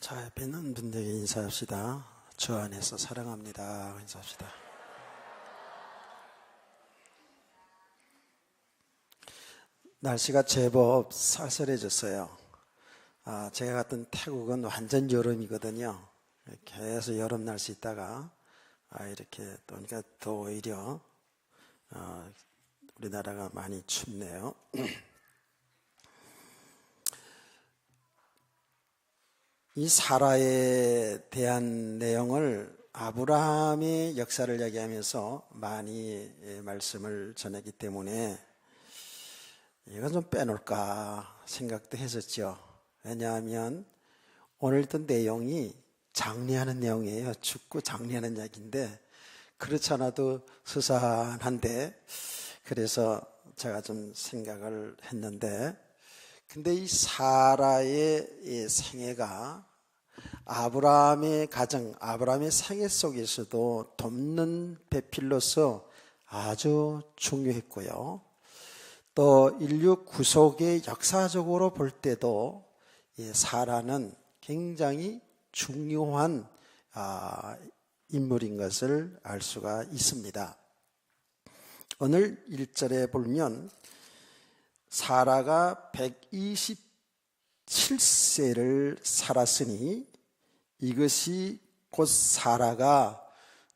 자, 옆에 있는 분들에게 인사합시다. 주 안에서 사랑합니다. 인사합시다. 날씨가 제법 쌀쌀해졌어요. 제가 갔던 태국은 완전 여름이거든요. 계속 여름 날씨 있다가 이렇게 또 그러니까 더 오히려 우리나라가 많이 춥네요. 이 사라에 대한 내용을 아브라함의 역사를 이야기하면서 많이 말씀을 전했기 때문에 이건 좀 빼놓을까 생각도 했었죠. 왜냐하면 오늘 있던 내용이 장례하는 내용이에요. 죽고 장례하는 이야기인데 그렇지 않아도 스산한데 그래서 제가 좀 생각을 했는데 근데 이 사라의 이 생애가 아브라함의 가정, 아브라함의 생애 속에서도 돕는 배필로서 아주 중요했고요. 또 인류 구속의 역사적으로 볼 때도 이 사라는 굉장히 중요한 인물인 것을 알 수가 있습니다. 오늘 1절에 보면 사라가 127세를 살았으니 이것이 곧 사라가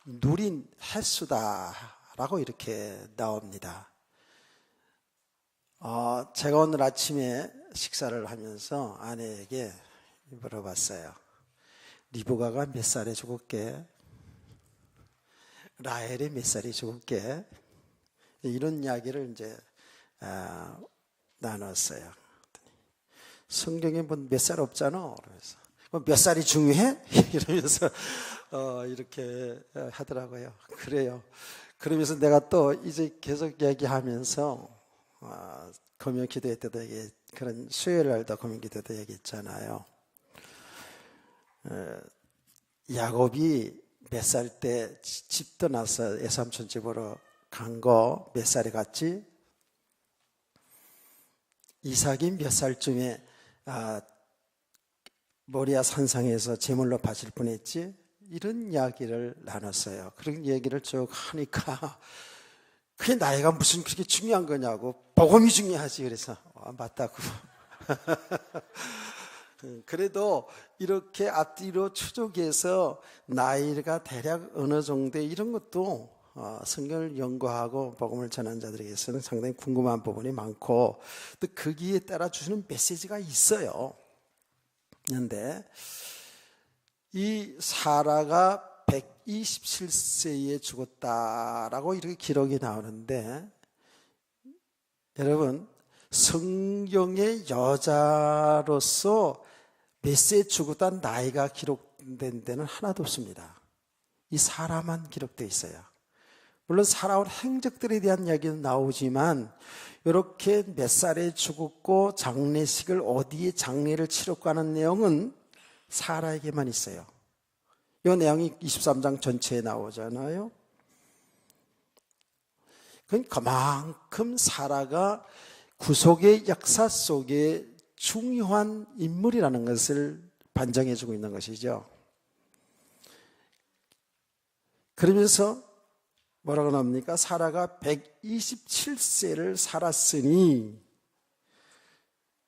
누린 횟수다라고 이렇게 나옵니다. 제가 오늘 아침에 식사를 하면서 아내에게 물어봤어요. 리브가가 몇 살에 죽었게? 라헬이 몇 살에 죽었게? 이런 이야기를 이제 나눴어요. 성경에 뭐 몇 살 없잖아. 그래서 몇 살이 중요해? 이러면서 이렇게 하더라고요. 그래요. 그러면서 내가 또 이제 계속 얘기하면서 금요 기도회 때도 그런 수요일 날도 금요 기도 때 얘기했잖아요. 야곱이 몇 살 때 집 떠나서 외삼촌 집으로 간 거 몇 살에 갔지? 이삭이 몇 살쯤에 모리아 산상에서 제물로 바칠 뻔했지? 이런 이야기를 나눴어요. 그런 얘기를 쭉 하니까 그게 나이가 무슨 그렇게 중요한 거냐고. 복음이 중요하지. 그래서 맞다고. 그래도 이렇게 앞뒤로 추적해서 나이가 대략 어느 정도 이런 것도 성경을 연구하고 복음을 전하는 자들에게서는 상당히 궁금한 부분이 많고 또 거기에 따라 주시는 메시지가 있어요. 그런데 이 사라가 127세에 죽었다라고 이렇게 기록이 나오는데 여러분 성경의 여자로서 몇 세에 죽었다는 나이가 기록된 데는 하나도 없습니다. 이 사라만 기록되어 있어요. 물론 살아온 행적들에 대한 이야기는 나오지만 이렇게 몇 살에 죽었고 장례식을 어디에 장례를 치렀고 하는 내용은 사라에게만 있어요. 이 내용이 23장 전체에 나오잖아요. 그만큼 사라가 구속의 역사 속에 중요한 인물이라는 것을 반증해주고 있는 것이죠. 그러면서 뭐라고 나옵니까? 사라가 127세를 살았으니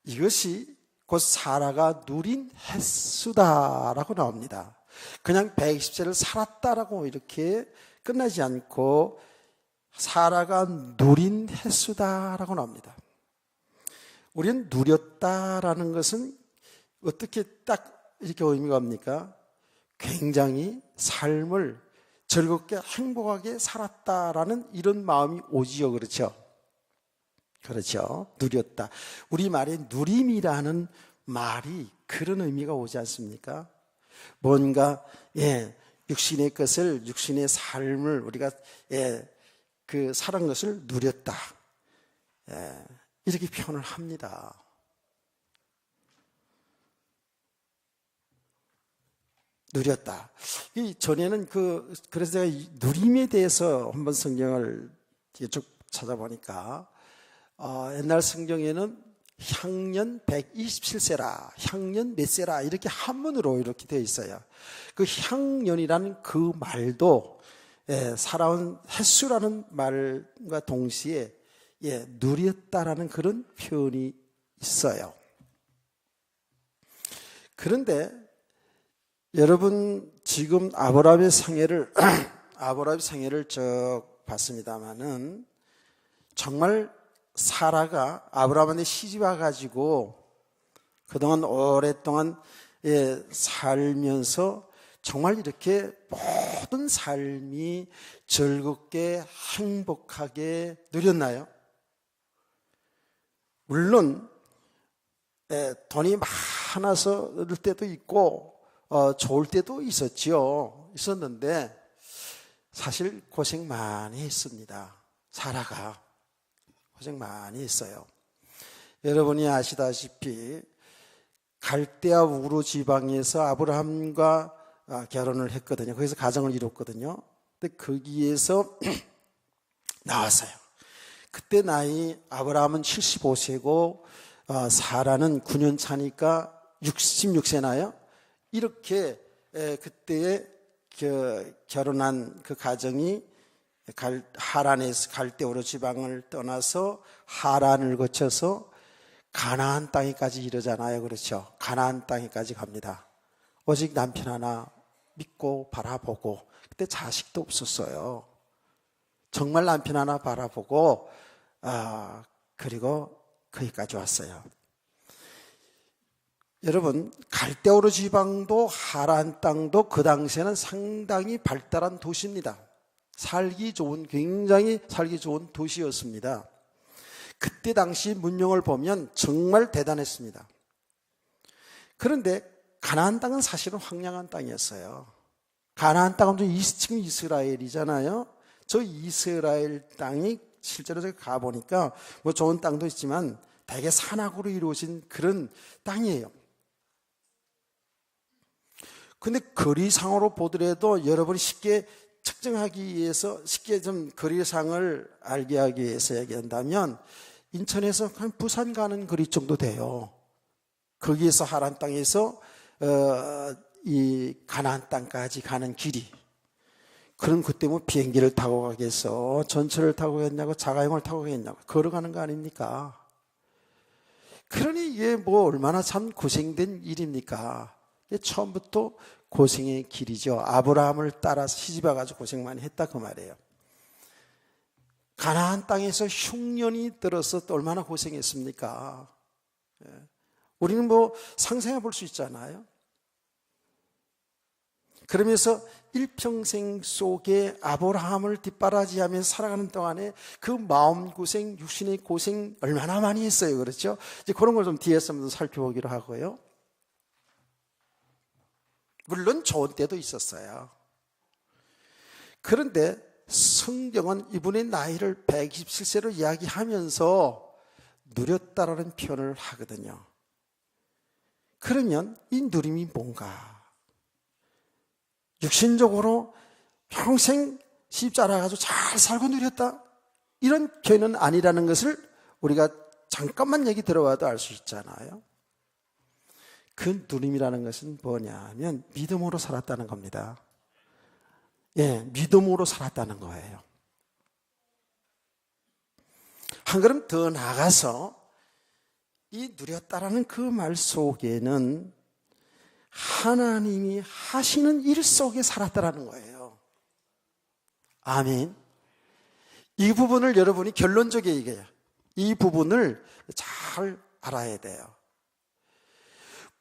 이것이 곧 사라가 누린 횟수다라고 나옵니다. 그냥 120세를 살았다라고 이렇게 끝나지 않고 사라가 누린 횟수다라고 나옵니다. 우리는 누렸다라는 것은 어떻게 딱 이렇게 의미가 옵니까? 굉장히 삶을 즐겁게 행복하게 살았다라는 이런 마음이 오지요. 그렇죠? 그렇죠. 누렸다. 우리말에 누림이라는 말이 그런 의미가 오지 않습니까? 뭔가 육신의 것을 육신의 삶을 우리가 그 살은 것을 누렸다. 이렇게 표현을 합니다. 누렸다. 이 전에는 그래서 제가 누림에 대해서 한번 성경을 쭉 찾아보니까 옛날 성경에는 향년 127세라, 향년 몇 세라, 이렇게 한문으로 이렇게 되어 있어요. 그 향년이라는 그 말도 살아온 횟수라는 말과 동시에 누렸다라는 그런 표현이 있어요. 그런데 여러분, 지금 아브라함의 생애를 아브라함의 생애를 쭉 봤습니다마는 정말 사라가 아브라함한테 시집 와가지고 그동안 오랫동안 살면서 정말 이렇게 모든 삶이 즐겁게 행복하게 누렸나요? 물론 돈이 많아서 얻을 때도 있고 좋을 때도 있었는데 사실 고생 많이 했습니다. 사라가 고생 많이 했어요. 여러분이 아시다시피 갈대아 우르 지방에서 아브라함과 결혼을 했거든요. 거기서 가정을 이뤘거든요. 근데 거기에서 나왔어요. 그때 나이 아브라함은 75세고 사라는 9년 차니까 66세나요? 이렇게 그때에 결혼한 그 가정이 하란에서 갈대우르 지방을 떠나서 하란을 거쳐서 가나안 땅에까지 이르잖아요. 그렇죠? 가나안 땅에까지 갑니다. 오직 남편 하나 믿고 바라보고, 그때 자식도 없었어요. 정말 남편 하나 바라보고 그리고 거기까지 왔어요. 여러분, 갈대우르 지방도 하란 땅도 그 당시에는 상당히 발달한 도시입니다. 굉장히 살기 좋은 도시였습니다. 그때 당시 문명을 보면 정말 대단했습니다. 그런데 가나안 땅은 사실은 황량한 땅이었어요. 가나안 땅은 지금 이스라엘이잖아요. 저 이스라엘 땅이 실제로 제가 가보니까 뭐 좋은 땅도 있지만 대개 산악으로 이루어진 그런 땅이에요. 근데 거리상으로 보더라도 여러분이 쉽게 측정하기 위해서, 쉽게 좀 거리상을 알게 하기 위해서 얘기한다면 인천에서 그냥 부산 가는 거리 정도 돼요. 거기에서 하란 땅에서 이 가나안 땅까지 가는 길이. 그럼 그때 뭐 비행기를 타고 가겠어, 전철을 타고 가겠냐고, 자가용을 타고 가겠냐고, 걸어가는 거 아닙니까? 그러니 이게 뭐 얼마나 참 고생된 일입니까? 처음부터 고생의 길이죠. 아브라함을 따라서 시집와가지고 고생 많이 했다 그 말이에요. 가나안 땅에서 흉년이 들어서 또 얼마나 고생했습니까? 우리는 뭐 상상해 볼 수 있잖아요. 그러면서 일평생 속에 아브라함을 뒷바라지하면서 살아가는 동안에 그 마음고생, 육신의 고생 얼마나 많이 했어요. 그렇죠? 이제 그런 걸 좀 뒤에서 한번 살펴보기로 하고요. 물론 좋은 때도 있었어요. 그런데 성경은 이분의 나이를 127세로 이야기하면서 누렸다라는 표현을 하거든요. 그러면 이 누림이 뭔가? 육신적으로 평생 시집 자라가지고 잘 살고 누렸다, 이런 표현은 아니라는 것을 우리가 잠깐만 얘기 들어봐도 알 수 있잖아요. 그 누림이라는 것은 뭐냐면 믿음으로 살았다는 겁니다. 믿음으로 살았다는 거예요. 한 걸음 더 나가서 이 누렸다라는 그 말 속에는 하나님이 하시는 일 속에 살았다라는 거예요. 아멘. 이 부분을 여러분이 결론적으로 얘기해요. 이 부분을 잘 알아야 돼요.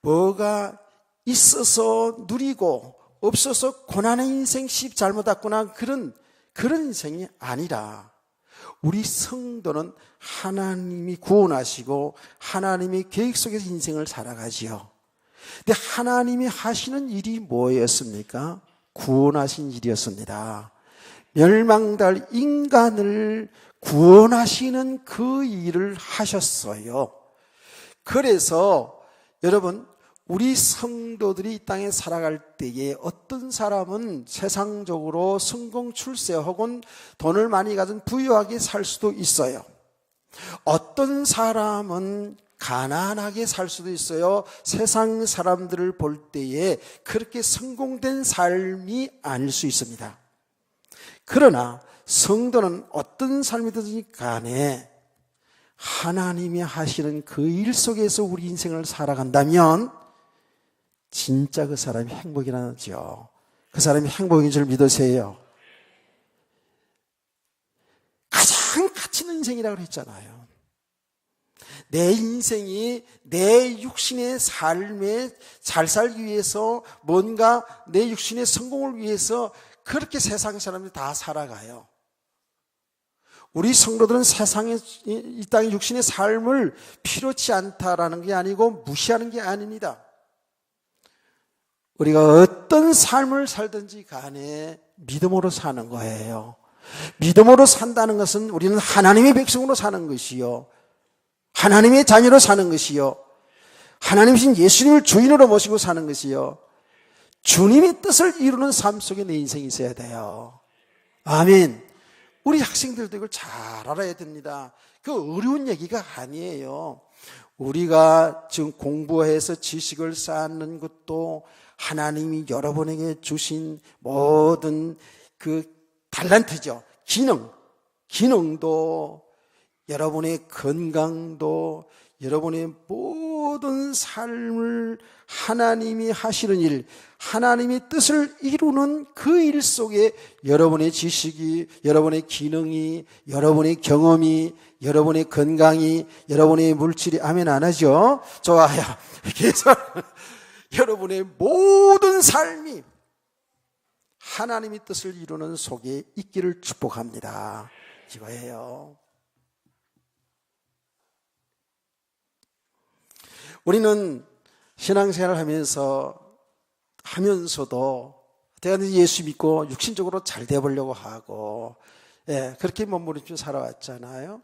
뭐가 있어서 누리고 없어서 고난의 인생, 시집 잘못 왔구나, 그런 인생이 아니라 우리 성도는 하나님이 구원하시고 하나님의 계획 속에서 인생을 살아가지요. 근데 하나님이 하시는 일이 뭐였습니까? 구원하신 일이었습니다. 멸망될 인간을 구원하시는 그 일을 하셨어요. 그래서 여러분, 우리 성도들이 이 땅에 살아갈 때에 어떤 사람은 세상적으로 성공 출세 혹은 돈을 많이 가진 부유하게 살 수도 있어요. 어떤 사람은 가난하게 살 수도 있어요. 세상 사람들을 볼 때에 그렇게 성공된 삶이 아닐 수 있습니다. 그러나 성도는 어떤 삶이든지 간에 하나님이 하시는 그 일 속에서 우리 인생을 살아간다면 진짜 그 사람이 행복이라죠. 그 사람이 행복인 줄 믿으세요. 가장 가치 있는 인생이라고 했잖아요. 내 인생이 내 육신의 삶에 잘 살기 위해서 뭔가 내 육신의 성공을 위해서 그렇게 세상 사람들이 다 살아가요. 우리 성도들은 세상의 이 땅의 육신의 삶을 필요치 않다라는 게 아니고 무시하는 게 아닙니다. 우리가 어떤 삶을 살든지 간에 믿음으로 사는 거예요. 믿음으로 산다는 것은 우리는 하나님의 백성으로 사는 것이요, 하나님의 자녀로 사는 것이요, 하나님이신 예수님을 주인으로 모시고 사는 것이요, 주님의 뜻을 이루는 삶 속에 내 인생이 있어야 돼요. 아멘. 우리 학생들도 이걸 잘 알아야 됩니다. 그 어려운 얘기가 아니에요. 우리가 지금 공부해서 지식을 쌓는 것도 하나님이 여러분에게 주신 모든 그 달란트죠. 기능도, 여러분의 건강도, 여러분의 모든 삶을 하나님이 하시는 일, 하나님의 뜻을 이루는 그 일 속에 여러분의 지식이, 여러분의 기능이, 여러분의 경험이, 여러분의 건강이, 여러분의 물질이, 아멘 안 하죠? 좋아요. 그래서 여러분의 모든 삶이 하나님의 뜻을 이루는 속에 있기를 축복합니다. 이거예요. 우리는 신앙생활을 하면서도 내가 예수 믿고 육신적으로 잘 되어보려고 하고, 그렇게 몸부림치며 살아왔잖아요.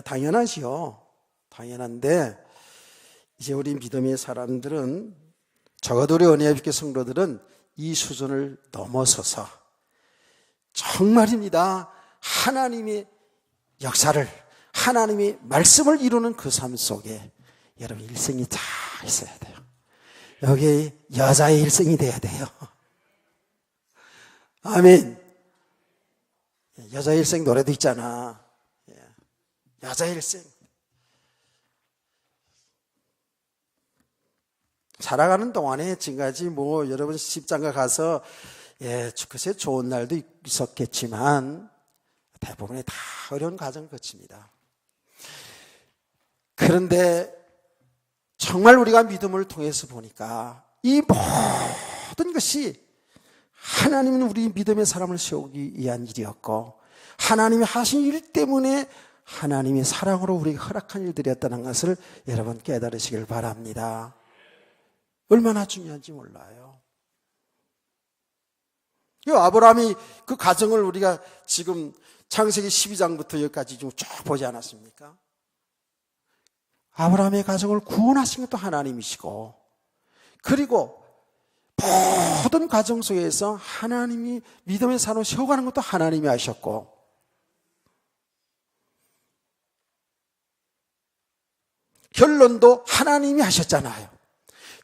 당연하지요. 당연한데 이제 우리 믿음의 사람들은, 적어도 우리 언약의 성도들은 이 수준을 넘어서서 정말입니다, 하나님의 역사를, 하나님의 말씀을 이루는 그 삶 속에 여러분 일생이 잘 있어야 돼요. 여기 여자의 일생이 돼야 돼요. 아멘. 여자의 일생 노래도 있잖아. 여자의 일생. 살아가는 동안에 지금까지 여러분 십장가 가서 글쎄 좋은 날도 있었겠지만 대부분이 다 어려운 과정을 거칩니다. 그런데 정말 우리가 믿음을 통해서 보니까 이 모든 것이 하나님은 우리 믿음의 사람을 세우기 위한 일이었고, 하나님이 하신 일 때문에 하나님의 사랑으로 우리가 허락한 일들이었다는 것을 여러분 깨달으시길 바랍니다. 얼마나 중요한지 몰라요. 이 아브라함이 그 과정을 우리가 지금 창세기 12장부터 여기까지 쭉 보지 않았습니까? 아브라함의 가정을 구원하신 것도 하나님이시고, 그리고 모든 가정 속에서 하나님이 믿음의 산을 세워가는 것도 하나님이 하셨고, 결론도 하나님이 하셨잖아요.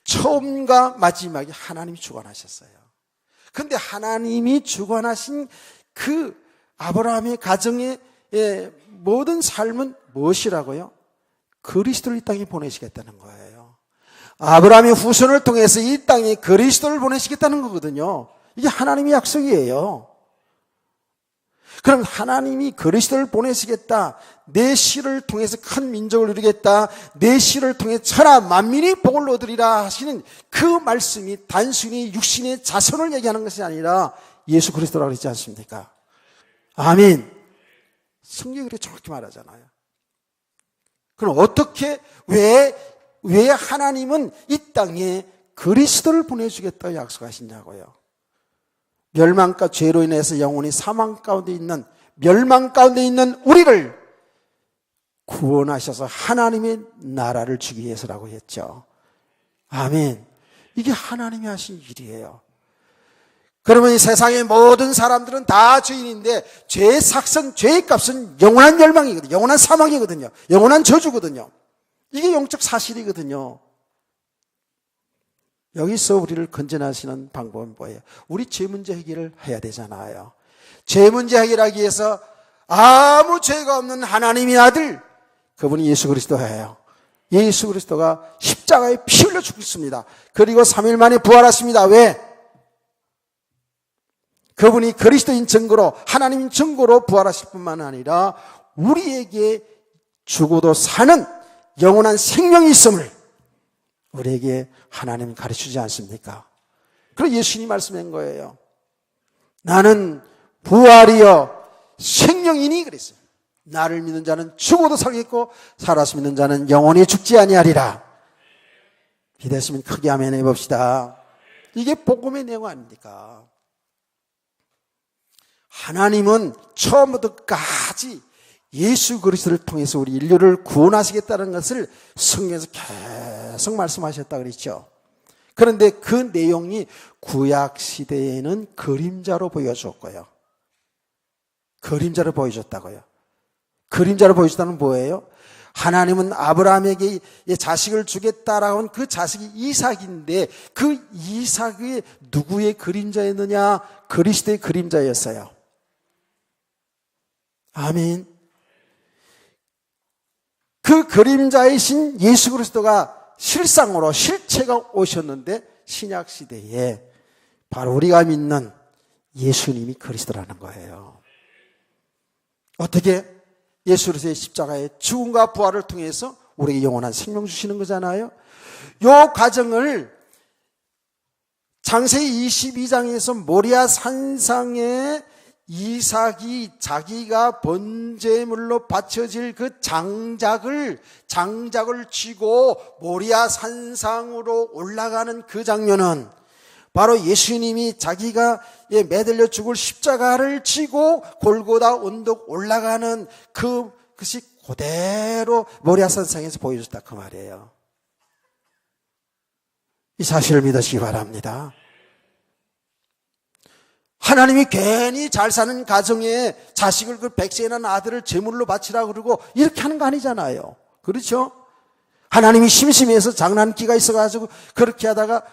처음과 마지막에 하나님이 주관하셨어요. 그런데 하나님이 주관하신 그 아브라함의 가정의 모든 삶은 무엇이라고요? 그리스도를 이 땅에 보내시겠다는 거예요. 아브라함의 후손을 통해서 이 땅에 그리스도를 보내시겠다는 거거든요. 이게 하나님의 약속이에요. 그럼 하나님이 그리스도를 보내시겠다, 내 씨를 통해서 큰 민족을 이루겠다, 내 씨를 통해 천하 만민이 복을 얻으리라 하시는 그 말씀이 단순히 육신의 자손을 얘기하는 것이 아니라 예수 그리스도라고 그랬지 않습니까? 아멘. 성경이 그렇게 정확히 말하잖아요. 그럼 어떻게, 왜 하나님은 이 땅에 그리스도를 보내주겠다고 약속하시냐고요. 멸망과 죄로 인해서 영혼이 사망 가운데 있는, 멸망 가운데 있는 우리를 구원하셔서 하나님의 나라를 주기 위해서라고 했죠. 아멘. 이게 하나님이 하신 일이에요. 그러면 이 세상의 모든 사람들은 다 죄인인데 죄의 삭선, 죄의 값은 영원한 멸망이거든요. 영원한 사망이거든요. 영원한 저주거든요. 이게 영적 사실이거든요. 여기서 우리를 건져내시는 방법은 뭐예요? 우리 죄 문제 해결을 해야 되잖아요. 죄 문제 해결하기 위해서 아무 죄가 없는 하나님의 아들, 그분이 예수 그리스도예요. 예수 그리스도가 십자가에 피 흘려 죽습니다. 그리고 3일 만에 부활하십니다. 왜? 그분이 그리스도인 증거로, 하나님 증거로 부활하실 뿐만 아니라 우리에게 죽어도 사는 영원한 생명이 있음을 우리에게 하나님은 가르치지 않습니까? 그래서 예수님이 말씀한 거예요. 나는 부활이요 생명이니 그랬어요. 나를 믿는 자는 죽어도 살겠고 살아서 믿는 자는 영원히 죽지 아니하리라. 믿으시면 크게 아멘 해봅시다. 이게 복음의 내용 아닙니까? 하나님은 처음부터 끝까지 예수 그리스도를 통해서 우리 인류를 구원하시겠다는 것을 성경에서 계속 말씀하셨다 그랬죠. 그런데 그 내용이 구약 시대에는 그림자로 보여줬고요. 그림자로 보여줬다고요. 그림자로 보여줬다는 뭐예요? 하나님은 아브라함에게 자식을 주겠다라고 한 그 자식이 이삭인데 그 이삭이 누구의 그림자였느냐? 그리스도의 그림자였어요. 아멘. 그 그림자이신 예수 그리스도가 실상으로 실체가 오셨는데 신약 시대에 바로 우리가 믿는 예수님이 그리스도라는 거예요. 어떻게? 예수 그리스도의 십자가의 죽음과 부활을 통해서 우리에게 영원한 생명 주시는 거잖아요. 요 과정을 창세기 22장에서 모리아 산상에 이삭이 자기가 번제물로 바쳐질 그 장작을 쥐고 모리아 산상으로 올라가는 그 장면은 바로 예수님이 자기가 매달려 죽을 십자가를 지고 골고다 언덕 올라가는 그것이 그대로 모리아 산상에서 보여줬다 그 말이에요. 이 사실을 믿으시기 바랍니다. 하나님이 괜히 잘 사는 가정에 자식을 그 백세에 난 아들을 제물로 바치라 그러고 이렇게 하는 거 아니잖아요. 그렇죠? 하나님이 심심해서 장난기가 있어가지고 그렇게 하다가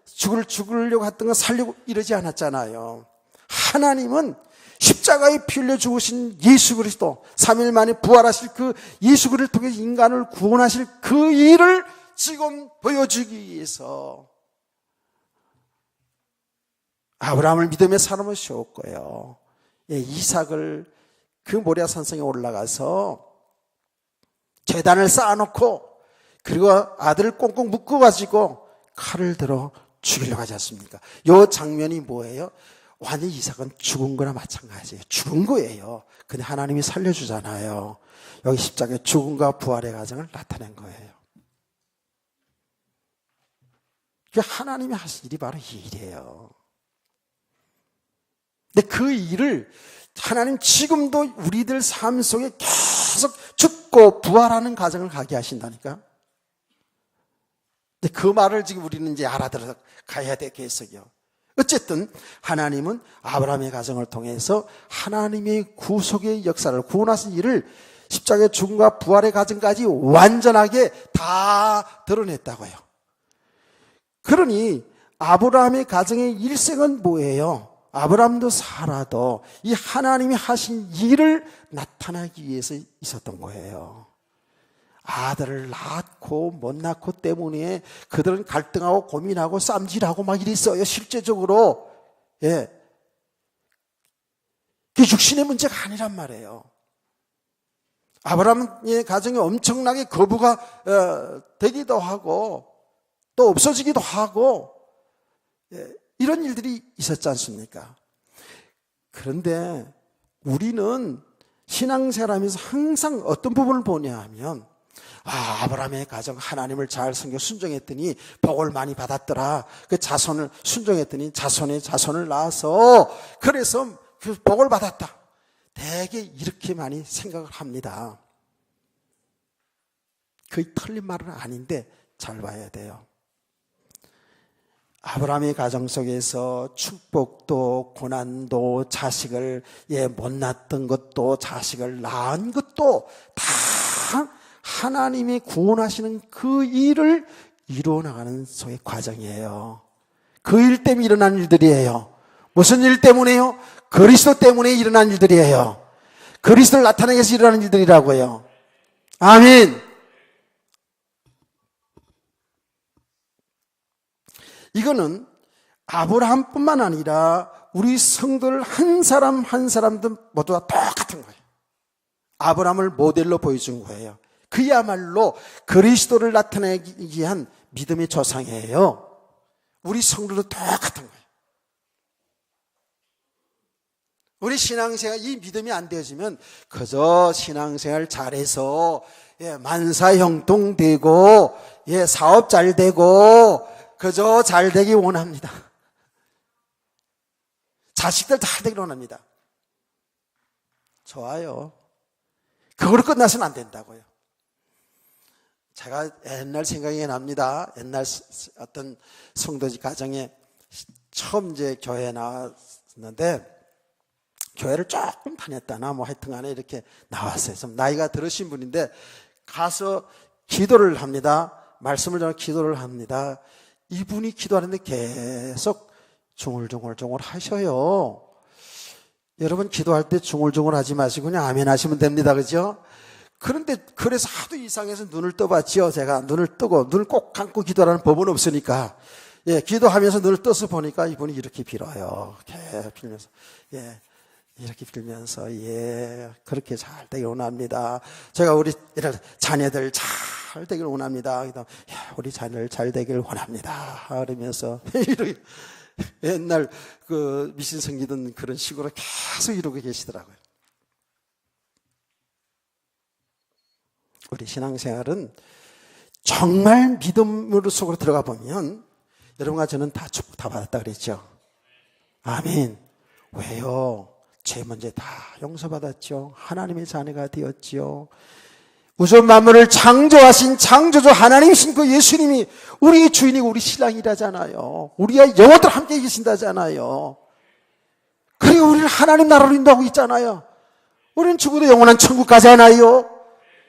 죽으려고 했던 거 살려고 이러지 않았잖아요. 하나님은 십자가에 피 흘려 죽으신 예수 그리스도 3일 만에 부활하실 그 예수 그리스도를 통해 인간을 구원하실 그 일을 지금 보여주기 위해서 아브라함을 믿음의 사람을 세웠고요. 이삭을 그 모리아 산성에 올라가서 제단을 쌓아놓고 그리고 아들을 꽁꽁 묶어가지고 칼을 들어 죽이려고 하지 않습니까? 이 장면이 뭐예요? 완전히 이삭은 죽은 거나 마찬가지예요. 죽은 거예요. 근데 하나님이 살려주잖아요. 여기 십자가의 죽음과 부활의 과정을 나타낸 거예요. 하나님이 하신 일이 바로 이 일이에요. 근데 그 일을 하나님 지금도 우리들 삶 속에 계속 죽고 부활하는 과정을 가게 하신다니까. 근데 그 말을 지금 우리는 이제 알아들어 가야 되겠어요. 어쨌든 하나님은 아브라함의 가정을 통해서 하나님의 구속의 역사를 구원하신 일을 십자가의 죽음과 부활의 과정까지 완전하게 다 드러냈다고요. 그러니 아브라함의 가정의 일생은 뭐예요? 아브라함도 사라도 이 하나님이 하신 일을 나타나기 위해서 있었던 거예요. 아들을 낳고 못 낳고 때문에 그들은 갈등하고 고민하고 쌈질하고 막 이랬어요. 실제적으로. 그게 육신의 문제가 아니란 말이에요. 아브라함의 가정에 엄청나게 거부가 되기도 하고 또 없어지기도 하고 이런 일들이 있었지 않습니까? 그런데 우리는 신앙생활하면서 항상 어떤 부분을 보냐 하면 아브라함의 가정 하나님을 잘 섬겨 순종했더니 복을 많이 받았더라. 그 자손을 순종했더니 자손의 자손을 낳아서 그래서 그 복을 받았다. 대개 이렇게 많이 생각을 합니다. 거의 틀린 말은 아닌데 잘 봐야 돼요. 아브라함의 가정 속에서 축복도 고난도 자식을 못 낳았던 것도 자식을 낳은 것도 다 하나님이 구원하시는 그 일을 이루어 나가는 소의 과정이에요. 그 일 때문에 일어난 일들이에요. 무슨 일 때문에요? 그리스도 때문에 일어난 일들이에요. 그리스도를 나타내기 위해서 일어나는 일들이라고요. 아멘. 이거는 아브라함뿐만 아니라 우리 성도를 한 사람 한 사람도 모두가 똑같은 거예요. 아브라함을 모델로 보여준 거예요. 그야말로 그리스도를 나타내기 위한 믿음의 조상이에요. 우리 성도도 똑같은 거예요. 우리 신앙생활, 이 믿음이 안 되어지면 그저 신앙생활 잘해서 만사형통되고 사업 잘 되고 그저 잘 되기 원합니다. 자식들 잘 되기 원합니다. 좋아요. 그걸로 끝나서는 안 된다고요. 제가 옛날 생각이 납니다. 옛날 어떤 성도지 가정에 처음 이제 교회에 나왔는데 교회를 조금 다녔다나 뭐 하여튼 간에 이렇게 나왔어요. 좀 나이가 들으신 분인데 가서 기도를 합니다. 말씀을 전하고 기도를 합니다. 이분이 기도하는데 계속 중얼중얼 하셔요. 여러분 기도할 때 중얼중얼 하지 마시고 그냥 아멘 하시면 됩니다. 그죠? 그런데 그래서 하도 이상해서 눈을 떠봤지요. 제가 눈을 뜨고 눈을 꼭 감고 기도하라는 법은 없으니까 기도하면서 눈을 떠서 보니까 이분이 이렇게 빌어요. 이렇게 빌면서 이렇게 빌면서 그렇게 잘 되길 원합니다. 제가 우리 자녀들 잘 되길 원합니다. 우리 자녀들 잘 되길 원합니다. 그러면서 이렇게 옛날 그 미신 섬기던 그런 식으로 계속 이러고 계시더라고요. 우리 신앙생활은 정말 믿음으로 속으로 들어가 보면 여러분과 저는 다 축복 다 받았다 그랬죠. 아멘. 왜요? 죄 문제 다 용서받았죠. 하나님의 자녀가 되었죠. 우주 만물을 창조하신 창조주 하나님이신 그 예수님이 우리의 주인이고 우리 신랑이라잖아요. 우리가 영원토록 함께 계신다잖아요. 그리고 우리를 하나님 나라로 인도하고 있잖아요. 우리는 죽어도 영원한 천국 가잖아요.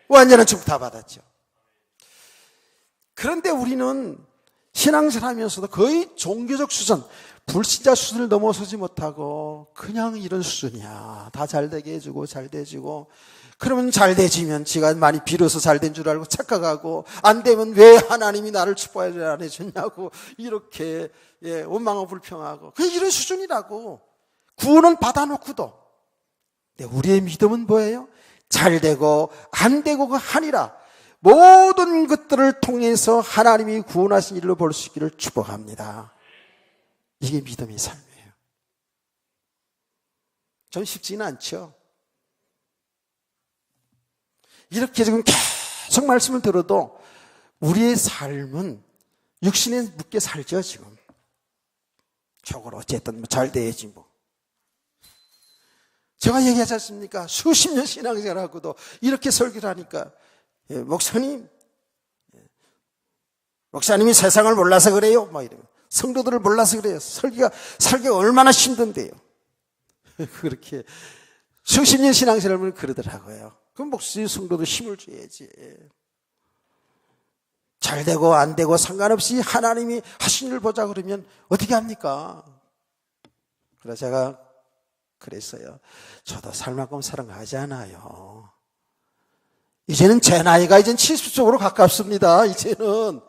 완전한 천국 다 받았죠. 그런데 우리는 신앙생활하면서도 거의 종교적 수준, 불신자 수준을 넘어서지 못하고 그냥 이런 수준이야. 다 잘되게 해주고 잘돼주고 그러면 잘돼지면 지가 많이 빌어서 잘된 줄 알고 착각하고 안 되면 왜 하나님이 나를 축복해 안 해줬냐고 이렇게 원망하고 불평하고 그냥 이런 수준이라고. 구원은 받아놓고도. 근데 우리의 믿음은 뭐예요? 잘되고 안 되고가 아니라 모든 것들을 통해서 하나님이 구원하신 일로 볼 수 있기를 축복합니다. 이게 믿음의 삶이에요. 좀 쉽지는 않죠. 이렇게 지금 계속 말씀을 들어도 우리의 삶은 육신에 묻게 살죠. 지금 저걸 어쨌든 잘 돼야지 뭐. 제가 얘기하지 않습니까? 수십 년 신앙생활하고도 이렇게 설교를 하니까 목사님이 세상을 몰라서 그래요. 막 이래요. 성도들을 몰라서 그래요. 설교가 얼마나 힘든데요. 그렇게 수십 년 신앙생활을 그러더라고요. 그럼 목사님 성도들 힘을 줘야지. 잘 되고 안 되고 상관없이 하나님이 하신 일을 보자 그러면 어떻게 합니까? 그래서 제가 그랬어요. 저도 살 만큼 사랑하잖아요. 이제는 제 나이가 이젠 70쪽으로 가깝습니다. 이제는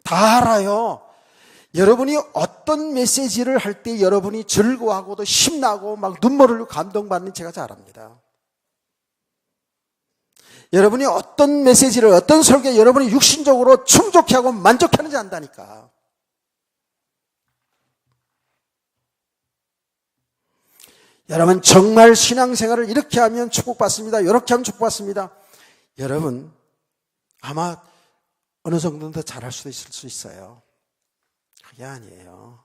다 알아요. 여러분이 어떤 메시지를 할 때 여러분이 즐거워하고도 신나고 막 눈물을 흘리고 감동받는 제가 잘 압니다. 여러분이 어떤 메시지를 어떤 설교에 여러분이 육신적으로 충족해하고 만족하는지 안다니까. 여러분 정말 신앙생활을 이렇게 하면 축복받습니다. 이렇게 하면 축복받습니다. 여러분 아마 어느 정도는 더 잘할 수도 있을 수 있어요. 그게 아니에요.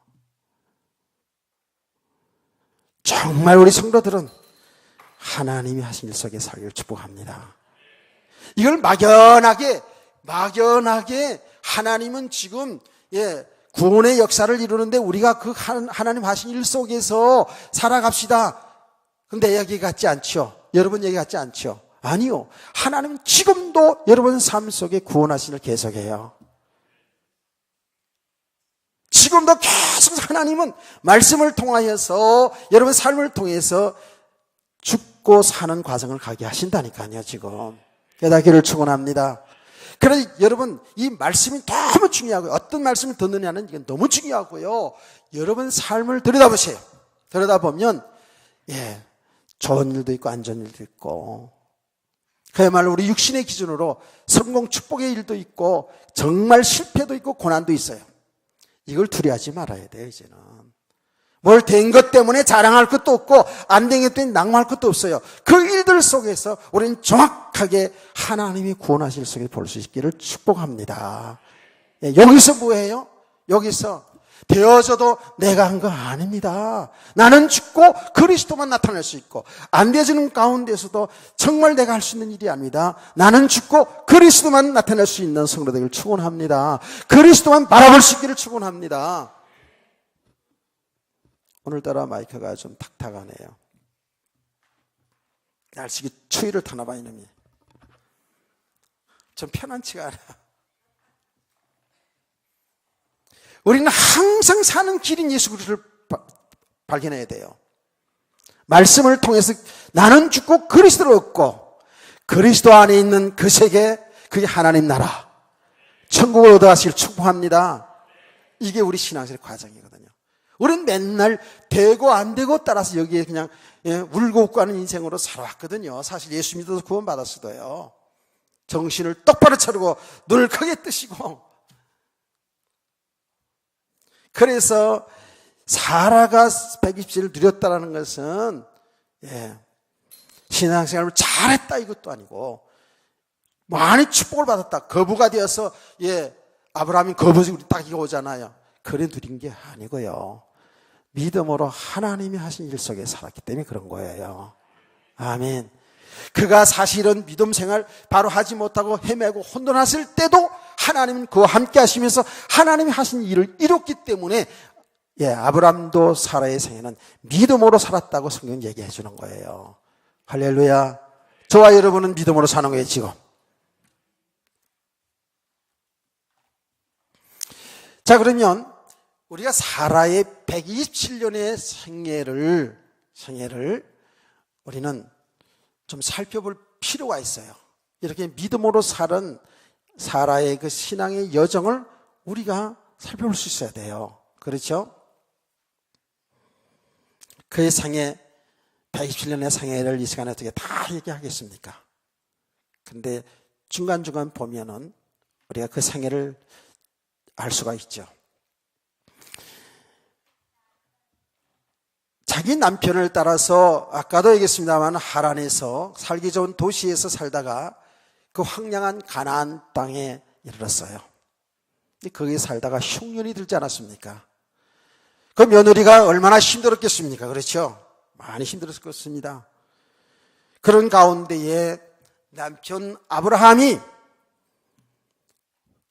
정말 우리 성도들은 하나님이 하신 일 속에 살기를 축복합니다. 이걸 막연하게 하나님은 지금 구원의 역사를 이루는데 우리가 그 하나님 하신 일 속에서 살아갑시다. 근데 이야기 같지 않죠? 여러분 얘기 같지 않죠? 아니요. 하나님은 지금도 여러분 삶 속에 구원하시는 일 계속해요. 지금도 계속 하나님은 말씀을 통하여서 여러분 삶을 통해서 죽고 사는 과정을 가게 하신다니까요, 지금. 깨닫기를 축원합니다. 그래서 여러분 이 말씀이 너무 중요하고요. 어떤 말씀을 듣느냐는 이건 너무 중요하고요. 여러분 삶을 들여다보세요. 들여다보면 좋은 일도 있고 안 좋은 일도 있고, 그야말로 우리 육신의 기준으로 성공 축복의 일도 있고 정말 실패도 있고 고난도 있어요. 이걸 두려워하지 말아야 돼요. 이제는 뭘 된 것 때문에 자랑할 것도 없고 안 된 것 때문에 낙마할 것도 없어요. 그 일들 속에서 우리는 정확하게 하나님이 구원하실 속에 볼 수 있기를 축복합니다. 여기서 뭐예요? 여기서 되어져도 내가 한 거 아닙니다. 나는 죽고 그리스도만 나타날 수 있고, 안 되어지는 가운데서도 정말 내가 할 수 있는 일이 아닙니다. 나는 죽고 그리스도만 나타낼 수 있는 성도 되기를 축원합니다. 그리스도만 바라볼 수 있기를 축원합니다. 오늘따라 마이크가 좀 탁탁하네요. 날씨가 추위를 타나 봐 이놈이. 좀 편안치가 않아. 우리는 항상 사는 길인 예수 그리스도를 발견해야 돼요. 말씀을 통해서 나는 죽고 그리스도를 얻고, 그리스도 안에 있는 그 세계, 그게 하나님 나라, 천국을 얻어가시길 축복합니다. 이게 우리 신앙생활 과정이거든요. 우리는 맨날 되고 안 되고 따라서 여기에 그냥 울고 웃고 하는 인생으로 살아왔거든요. 사실 예수 믿어서 구원받았어도요, 정신을 똑바로 차리고 눈을 크게 뜨시고. 그래서 사라가 120세를 누렸다는 것은 신앙생활을 잘했다 이것도 아니고, 많이 축복을 받았다, 거부가 되어서 아브라함이 거부지 우리 딱 이거 오잖아요. 그래 누린 게 아니고요, 믿음으로 하나님이 하신 일 속에 살았기 때문에 그런 거예요. 아멘. 그가 사실은 믿음 생활 바로 하지 못하고 헤매고 혼돈했을 때도 하나님은 그와 함께 하시면서 하나님이 하신 일을 이뤘기 때문에 아브라함도 사라의 생애는 믿음으로 살았다고 성경 얘기해 주는 거예요. 할렐루야. 저와 여러분은 믿음으로 사는 거예요 지금. 자, 그러면 우리가 사라의 127년의 생애를 우리는 좀 살펴볼 필요가 있어요. 이렇게 믿음으로 살은 사라의 그 신앙의 여정을 우리가 살펴볼 수 있어야 돼요. 그렇죠? 그의 생애, 127년의 생애를 이 시간에 어떻게 다 얘기하겠습니까? 근데 중간중간 보면은 우리가 그 생애를 알 수가 있죠. 자기 남편을 따라서 아까도 얘기했습니다만 하란에서 살기 좋은 도시에서 살다가 그 황량한 가나안 땅에 이르렀어요. 거기에 살다가 흉년이 들지 않았습니까? 그 며느리가 얼마나 힘들었겠습니까? 그렇죠? 많이 힘들었을 것입니다. 그런 가운데에 남편 아브라함이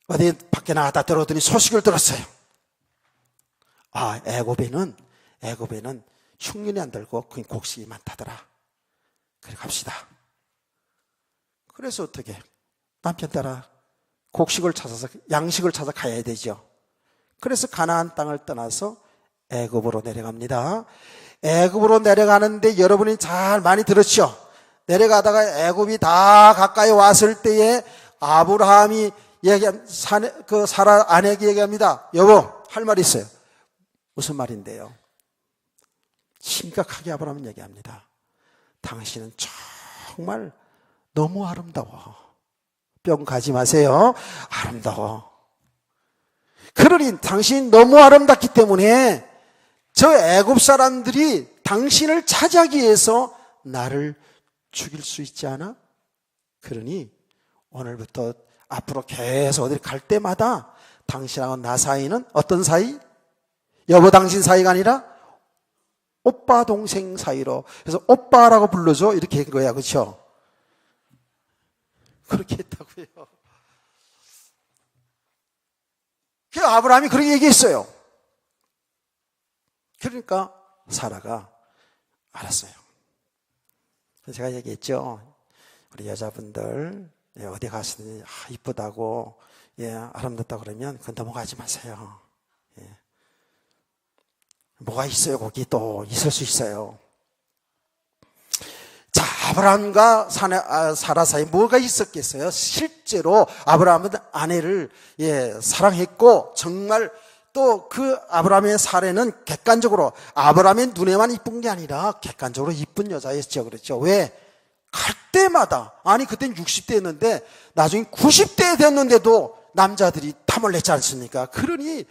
어디 밖에 나갔다 들어오더니 소식을 들었어요. 애굽에는 흉년이 안 들고 그냥 곡식이 많다더라. 그래 갑시다. 그래서 어떻게 남편 따라 곡식을 찾아서 양식을 찾아 가야 되죠. 그래서 가나안 땅을 떠나서 애굽으로 내려갑니다. 애굽으로 내려가는데 여러분이 잘 많이 들었죠? 내려가다가 애굽이 다 가까이 왔을 때에 아브라함이 사라 아내에게 얘기합니다. 여보, 할 말 있어요. 무슨 말인데요? 심각하게 아브라함은 얘기합니다. 당신은 정말 너무 아름다워. 뿅 가지 마세요. 아름다워. 그러니 당신이 너무 아름답기 때문에 저 애굽 사람들이 당신을 차지하기 위해서 나를 죽일 수 있지 않아? 그러니 오늘부터 앞으로 계속 어딜 갈 때마다 당신하고 나 사이는 어떤 사이? 여보 당신 사이가 아니라 오빠 동생 사이로. 그래서 오빠라고 불러줘 이렇게 한 거야. 그렇죠? 그렇게 했다고요. 그 아브라함이 그렇게 얘기했어요. 그러니까 사라가 알았어요. 제가 얘기했죠. 우리 여자분들 어디 가시든지 이쁘다고 아름답다고 그러면 그건 넘어가지 마세요. 뭐가 있어요? 거기 또 있을 수 있어요. 자, 아브라함과 사라 사이에 뭐가 있었겠어요? 실제로 아브라함은 아내를 사랑했고, 정말 또 그 아브라함의 사례는 객관적으로 아브라함의 눈에만 이쁜 게 아니라 객관적으로 이쁜 여자였죠. 그렇죠? 왜? 갈 때마다, 아니 그때는 60대였는데 나중에 90대 됐는데도 남자들이 탐을 냈지 않습니까? 그러니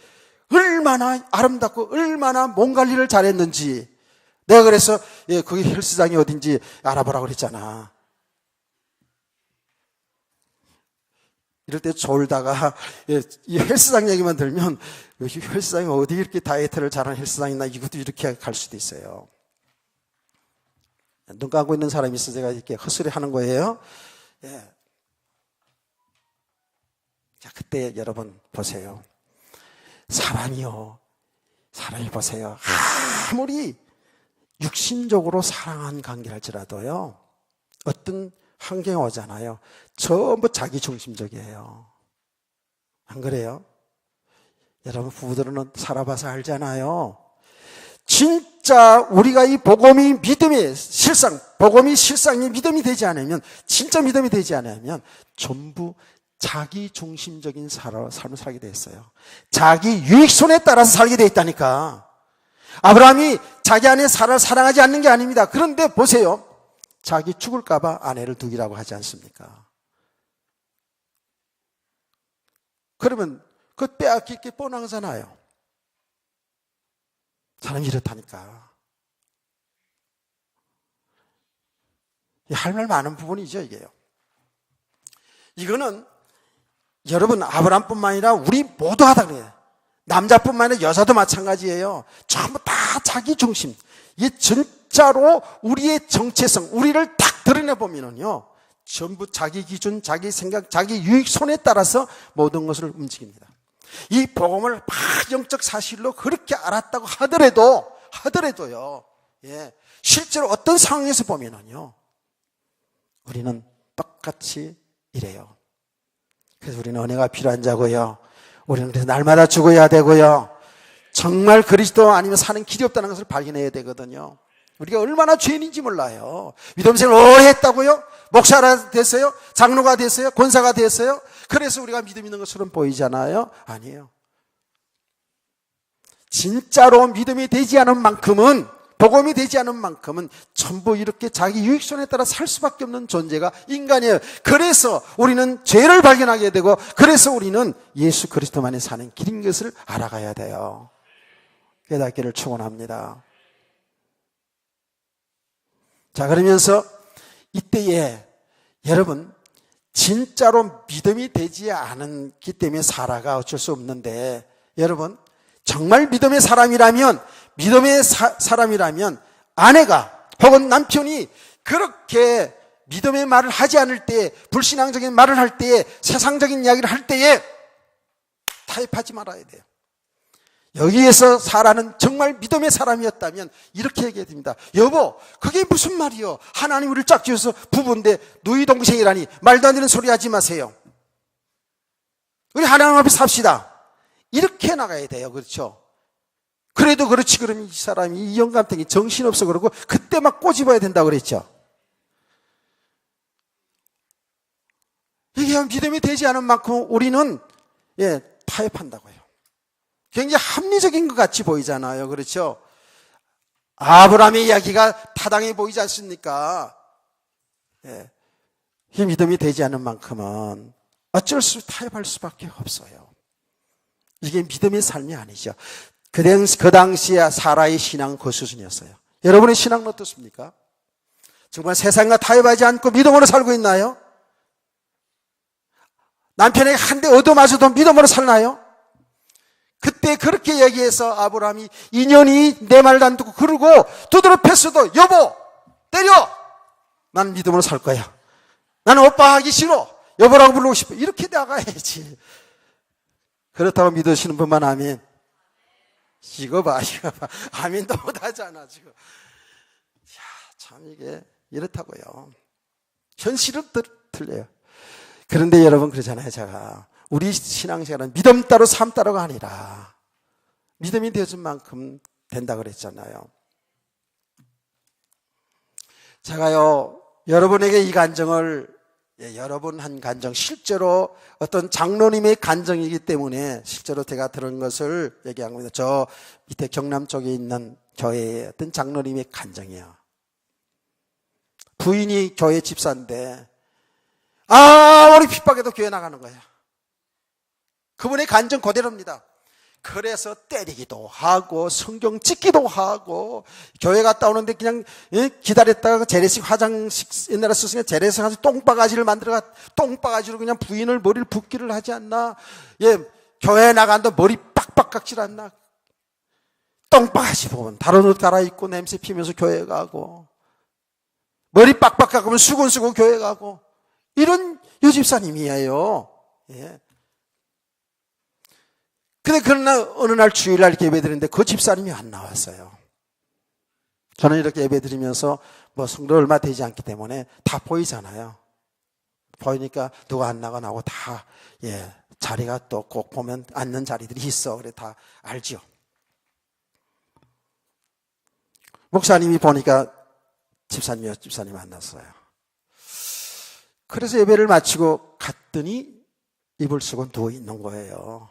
얼마나 아름답고 얼마나 몸 관리를 잘했는지. 내가 그래서 거기 헬스장이 어딘지 알아보라고 그랬잖아. 이럴 때 졸다가 이 헬스장 얘기만 들면 여기 헬스장이 어디 이렇게 다이어트를 잘하는 헬스장이 있나, 이것도 이렇게 갈 수도 있어요. 눈 감고 있는 사람이 있어 제가 이렇게 헛소리 하는 거예요. 자, 그때 여러분 보세요. 사람이 보세요. 아무리 육신적으로 사랑한 관계랄지라도요, 어떤 환경이 오잖아요. 전부 자기 중심적이에요. 안 그래요? 여러분 부부들은 살아봐서 알잖아요. 진짜 우리가 이 복음이 믿음이 실상이 믿음이 되지 않으면, 진짜 믿음이 되지 않으면 전부 자기 중심적인 삶을 살게 돼 있어요. 자기 유익손에 따라서 살게 돼 있다니까. 아브라함이 자기 아내 사라를 사랑하지 않는 게 아닙니다. 그런데 보세요. 자기 죽을까 봐 아내를 두기라고 하지 않습니까? 그러면 그 빼앗길 게 뻔하잖아요. 사람이 이렇다니까. 할 말 많은 부분이죠, 이게요. 이거는 여러분 아브라함뿐만 아니라 우리 모두 하다 그래요. 남자뿐만 아니라 여자도 마찬가지예요. 전부 다 자기 중심. 이게 진짜로 우리의 정체성, 우리를 딱 드러내보면요, 전부 자기 기준, 자기 생각, 자기 유익손에 따라서 모든 것을 움직입니다. 이 복음을 영적 사실로 그렇게 알았다고 하더라도요, 실제로 어떤 상황에서 보면은요, 우리는 똑같이 이래요. 그래서 우리는 은혜가 필요한 자고요. 우리는 그래서 날마다 죽어야 되고요. 정말 그리스도 아니면 사는 길이 없다는 것을 발견해야 되거든요. 우리가 얼마나 죄인인지 몰라요. 믿음생활 오래 했다고요? 목사가 됐어요? 장로가 됐어요? 권사가 됐어요? 그래서 우리가 믿음 있는 것처럼 보이잖아요. 아니에요. 진짜로 믿음이 되지 않은 만큼은, 복음이 되지 않은 만큼은 전부 이렇게 자기 유익손에 따라 살 수밖에 없는 존재가 인간이에요. 그래서 우리는 죄를 발견하게 되고, 그래서 우리는 예수 그리스도만이 사는 길인 것을 알아가야 돼요. 깨닫기를 축원합니다. 자, 그러면서 이때에 여러분, 진짜로 믿음이 되지 않기 때문에 사라가 어쩔 수 없는데, 여러분 정말 믿음의 사람이라면, 아내가 혹은 남편이 그렇게 믿음의 말을 하지 않을 때, 불신앙적인 말을 할 때에, 세상적인 이야기를 할 때에 타협하지 말아야 돼요. 여기에서 사라는 정말 믿음의 사람이었다면 이렇게 얘기해야 됩니다. 여보, 그게 무슨 말이요? 하나님 우리를 짝 지어서 부부인데 누이 동생이라니 말도 안 되는 소리 하지 마세요. 우리 하나님 앞에 삽시다. 이렇게 나가야 돼요. 그렇죠? 그래도 그렇지, 그러면 이 사람이, 이 영감탱이 정신없어 그러고 그때 막 꼬집어야 된다고 그랬죠. 이게 믿음이 되지 않은 만큼 우리는 타협한다고요. 굉장히 합리적인 것 같이 보이잖아요. 그렇죠? 아브라함의 이야기가 타당해 보이지 않습니까? 이 믿음이 되지 않은 만큼은 어쩔 수 타협할 수밖에 없어요. 이게 믿음의 삶이 아니죠. 그 당시에 사라의 신앙은 그 수준이었어요. 여러분의 신앙은 어떻습니까? 정말 세상과 타협하지 않고 믿음으로 살고 있나요? 남편에게 한 대 얻어맞아도 믿음으로 살나요? 그때 그렇게 얘기해서 아브라함이 인연이 내 말도 안 듣고 그러고 두드러 팼어도 여보 때려! 난 믿음으로 살 거야. 나는 오빠 하기 싫어. 여보라고 부르고 싶어. 이렇게 나가야지. 그렇다고 믿으시는 분만 아멘. 이거 봐. 아멘도 못하잖아 지금. 참 이게 이렇다고요. 현실은 틀려요. 그런데 여러분 그러잖아요. 제가 우리 신앙생활은 믿음 따로 삶 따로가 아니라 믿음이 되어준 만큼 된다 그랬잖아요. 제가요 여러분에게 이 간증을 여러분 한 간증 실제로 어떤 장로님의 간증이기 때문에 실제로 제가 들은 것을 얘기한 겁니다. 저 밑에 경남 쪽에 있는 교회의 어떤 장로님의 간증이에요. 부인이 교회 집사인데 아무리 핍박해도 교회 나가는 거야. 그분의 간증 그대로입니다. 그래서 때리기도 하고 성경 찍기도 하고 교회 갔다 오는데 그냥 기다렸다가 재래식 화장식 옛날에 썼으니까 재래식 가서 똥바가지를 만들어가 똥바가지로 그냥 부인을 머리를 붓기를 하지 않나. 교회 나간다 머리 빡빡 깎질 않나. 똥바가지 보면 다른 옷 갈아입고 냄새 피면서 교회 가고 머리 빡빡 깎으면 수건 쓰고 교회 가고 이런 여집사님이에요. 근데 그러나 어느 날 주일날 이렇게 예배 드리는데 그 집사님이 안 나왔어요. 저는 이렇게 예배 드리면서 뭐 성도 얼마 되지 않기 때문에 다 보이잖아요. 보이니까 누가 안 나가고 다 자리가 또 꼭 보면 앉는 자리들이 있어. 그래 다 알지요. 목사님이 보니까 집사님 만났어요. 그래서 예배를 마치고 갔더니 이불 쓰고 누워 있는 거예요.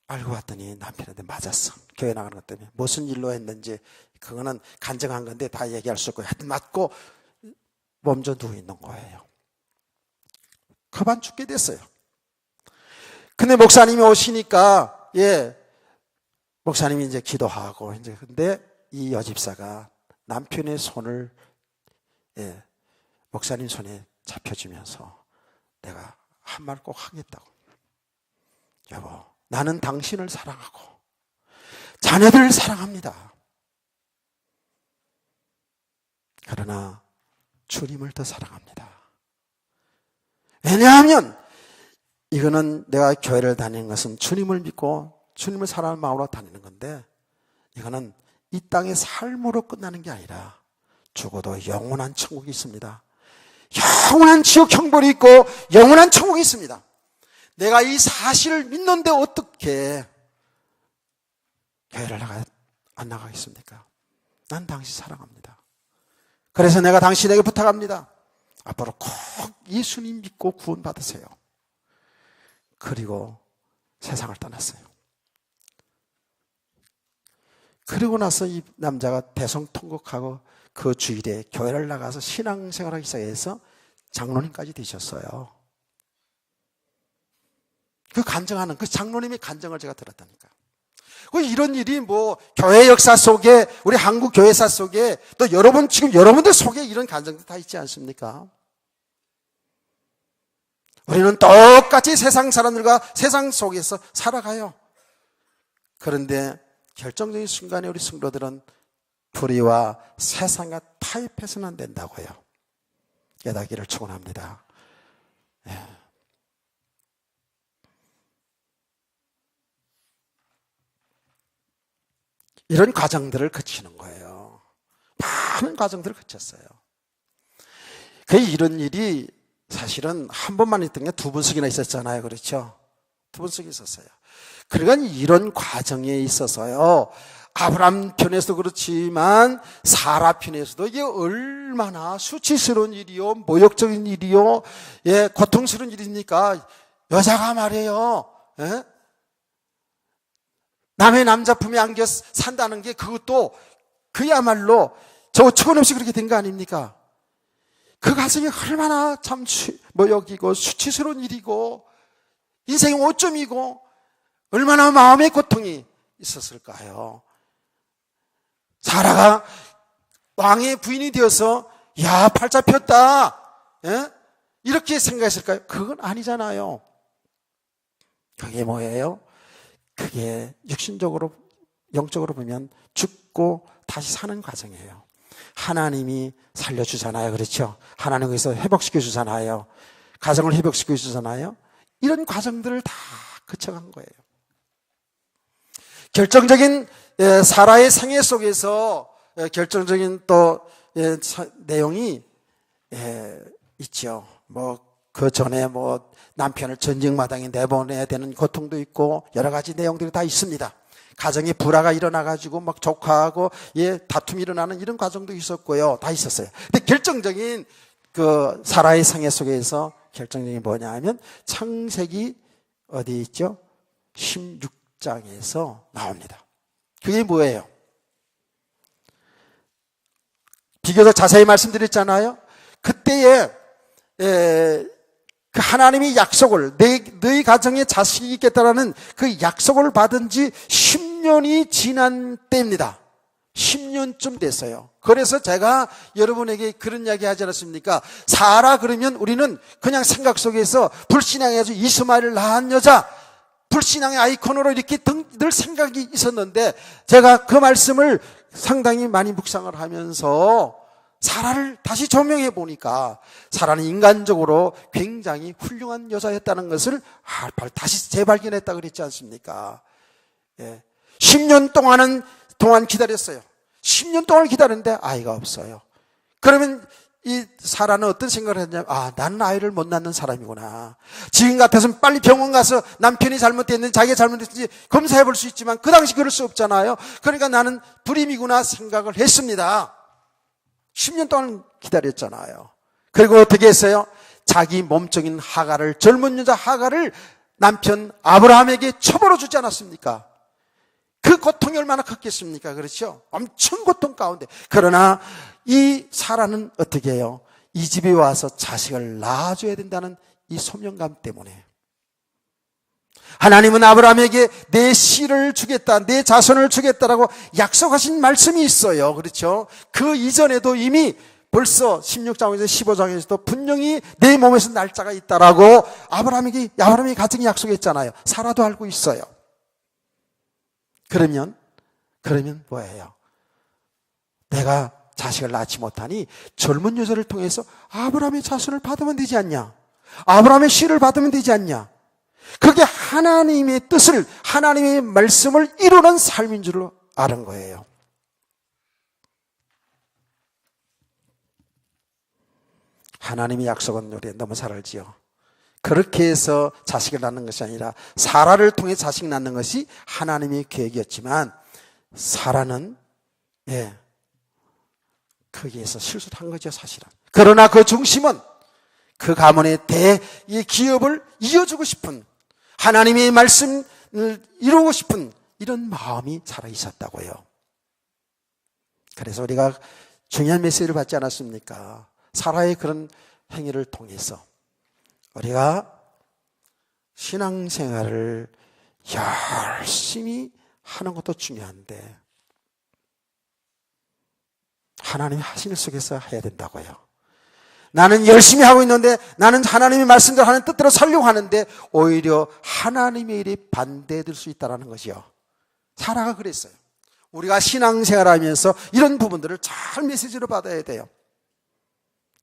알고 봤더니 남편한테 맞았어. 교회 나가는 것 때문에. 무슨 일로 했는지 그거는 간증한 건데 다 얘기할 수 없고 하여튼 맞고 몸져 누워 있는 거예요. 그만 죽게 됐어요. 근데 목사님이 오시니까 목사님이 이제 기도하고 이제 근데 이 여집사가 남편의 손을 목사님 손에 잡혀주면서 내가 한 말 꼭 하겠다고. 여보, 나는 당신을 사랑하고 자녀들을 사랑합니다. 그러나 주님을 더 사랑합니다. 왜냐하면 이거는 내가 교회를 다니는 것은 주님을 믿고 주님을 사랑하는 마음으로 다니는 건데 이거는 이 땅의 삶으로 끝나는 게 아니라 죽어도 영원한 천국이 있습니다. 영원한 지옥 형벌이 있고 영원한 천국이 있습니다. 내가 이 사실을 믿는데 어떻게 교회를 안 나가겠습니까? 난 당신 사랑합니다. 그래서 내가 당신에게 부탁합니다. 앞으로 꼭 예수님 믿고 구원 받으세요. 그리고 세상을 떠났어요. 그리고 나서 이 남자가 대성통곡하고 그 주일에 교회를 나가서 신앙생활하기 시작해서 장로님까지 되셨어요. 그 간증하는 그 장로님의 간증을 제가 들었다니까. 이런 일이 뭐 교회 역사 속에 우리 한국 교회사 속에 또 지금 여러분들 속에 이런 간증도 다 있지 않습니까? 우리는 똑같이 세상 사람들과 세상 속에서 살아가요. 그런데 결정적인 순간에 우리 성도들은 불의와 세상과 타협해서는 안 된다고요. 깨닫기를 축원합니다. 이런 과정들을 거치는 거예요. 많은 과정들을 거쳤어요. 이런 일이 사실은 한 번만 있던 게 두 번씩이나 있었잖아요. 그렇죠? 두 번씩 있었어요. 그러니까 이런 과정에 있어서요. 아브람 편에서도 그렇지만 사라 편에서도 이게 얼마나 수치스러운 일이요, 모욕적인 일이요, 고통스러운 일입니까? 여자가 말이에요. 남의 남자 품에 안겨 산다는 게 그것도 그야말로 저 어처구니 없이 그렇게 된 거 아닙니까? 그 가정이 얼마나 참 모욕이고 수치스러운 일이고 인생의 오점이고 얼마나 마음의 고통이 있었을까요? 사라가 왕의 부인이 되어서 야 팔자 폈다 이렇게 생각했을까요? 그건 아니잖아요. 그게 뭐예요? 그게 육신적으로 영적으로 보면 죽고 다시 사는 과정이에요. 하나님이 살려주잖아요. 그렇죠? 하나님 거기서 회복시켜 주잖아요. 가정을 회복시켜 주잖아요. 이런 과정들을 다 거쳐간 거예요. 결정적인 사라의 생애 속에서 결정적인 또 내용이 있죠. 그 전에 남편을 전쟁마당에 내보내야 되는 고통도 있고 여러 가지 내용들이 다 있습니다. 가정에 불화가 일어나가지고 조카하고 다툼이 일어나는 이런 과정도 있었고요. 다 있었어요. 근데 결정적인 그 사라의 상해 속에서 결정적인 뭐냐 하면 창세기 어디 있죠? 16장에서 나옵니다. 그게 뭐예요? 비교적 자세히 말씀드렸잖아요. 그때에 그 하나님이 약속을 너희 가정에 자식이 있겠다라는 그 약속을 받은 지 10년이 지난 때입니다. 10년쯤 됐어요. 그래서 제가 여러분에게 그런 이야기 하지 않았습니까? 사라 그러면 우리는 그냥 생각 속에서 불신앙에서 이스마엘을 낳은 여자, 불신앙의 아이콘으로 이렇게 늘 생각이 있었는데 제가 그 말씀을 상당히 많이 묵상을 하면서 사라를 다시 조명해 보니까 사라는 인간적으로 굉장히 훌륭한 여자였다는 것을 다시 재발견했다 그랬지 않습니까? 10년 동안 기다렸어요. 10년 동안 기다렸는데 아이가 없어요. 그러면 이 사라는 어떤 생각을 했냐면 나는 아이를 못 낳는 사람이구나. 지금 같아서는 빨리 병원 가서 남편이 잘못됐는지 자기가 잘못됐는지 검사해 볼 수 있지만 그 당시 그럴 수 없잖아요. 그러니까 나는 불임이구나 생각을 했습니다. 10년 동안 기다렸잖아요. 그리고 어떻게 했어요? 자기 몸종인 하갈을, 젊은 여자 하갈을 남편 아브라함에게 처벌어 주지 않았습니까? 그 고통이 얼마나 컸겠습니까? 그렇죠? 엄청 고통 가운데. 그러나 이 사라는 어떻게 해요? 이 집에 와서 자식을 낳아줘야 된다는 이 소명감 때문에 하나님은 아브라함에게 내 씨를 주겠다, 내 자손을 주겠다라고 약속하신 말씀이 있어요. 그렇죠? 그 이전에도 이미 벌써 16장에서 15장에서도 분명히 내 몸에서 날짜가 있다라고 아브라함이 가정이 약속했잖아요. 사라도 알고 있어요. 그러면 뭐예요? 내가 자식을 낳지 못하니 젊은 여자를 통해서 아브라함의 자손을 받으면 되지 않냐? 아브라함의 씨를 받으면 되지 않냐? 그게 하나님의 뜻을, 하나님의 말씀을 이루는 삶인 줄 아는 거예요. 하나님의 약속은 우리 너무 잘 알지요. 그렇게 해서 자식을 낳는 것이 아니라 사라를 통해 자식 낳는 것이 하나님의 계획이었지만 사라는 거기에서 실수를 한 거죠, 사실은. 그러나 그 중심은 그 가문의 이 기업을 이어주고 싶은 하나님의 말씀을 이루고 싶은 이런 마음이 살아 있었다고요. 그래서 우리가 중요한 메시지를 받지 않았습니까? 사라의 그런 행위를 통해서 우리가 신앙생활을 열심히 하는 것도 중요한데 하나님이 하신 일 속에서 해야 된다고요. 나는 열심히 하고 있는데 나는 하나님의 말씀대로 하는 뜻대로 살려고 하는데 오히려 하나님의 일이 반대될 수 있다는 것이요. 사라가 그랬어요. 우리가 신앙생활하면서 이런 부분들을 잘 메시지로 받아야 돼요.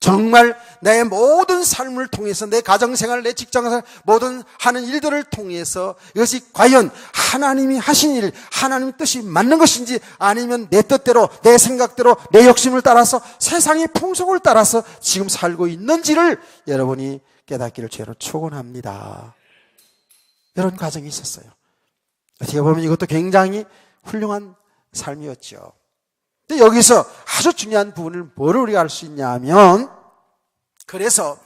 정말 내 모든 삶을 통해서 내 가정생활, 내 직장생활 모든 하는 일들을 통해서 이것이 과연 하나님이 하신 일, 하나님의 뜻이 맞는 것인지 아니면 내 뜻대로, 내 생각대로, 내 욕심을 따라서 세상의 풍속을 따라서 지금 살고 있는지를 여러분이 깨닫기를 저는 축원합니다. 이런 과정이 있었어요. 어떻게 보면 이것도 굉장히 훌륭한 삶이었죠. 근데 여기서 아주 중요한 부분을 뭐를 우리가 알 수 있냐 하면 그래서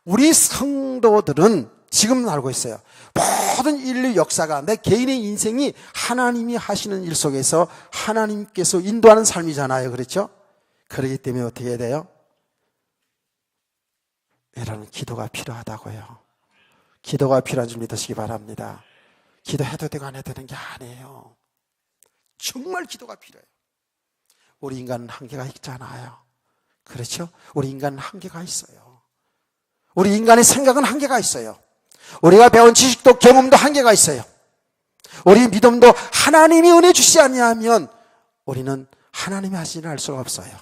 우리 성도들은 지금 알고 있어요. 모든 인류 역사가 내 개인의 인생이 하나님이 하시는 일 속에서 하나님께서 인도하는 삶이잖아요. 그렇죠? 그렇기 때문에 어떻게 해야 돼요? 여러분 기도가 필요하다고요. 기도가 필요한 줄 믿으시기 바랍니다. 기도해도 되고 안 해도 되는 게 아니에요. 정말 기도가 필요해요. 우리 인간은 한계가 있잖아요. 그렇죠? 우리 인간은 한계가 있어요. 우리 인간의 생각은 한계가 있어요. 우리가 배운 지식도 경험도 한계가 있어요. 우리 믿음도 하나님이 은혜 주시지 아니하면 우리는 하나님이 하시는 알 수가 없어요.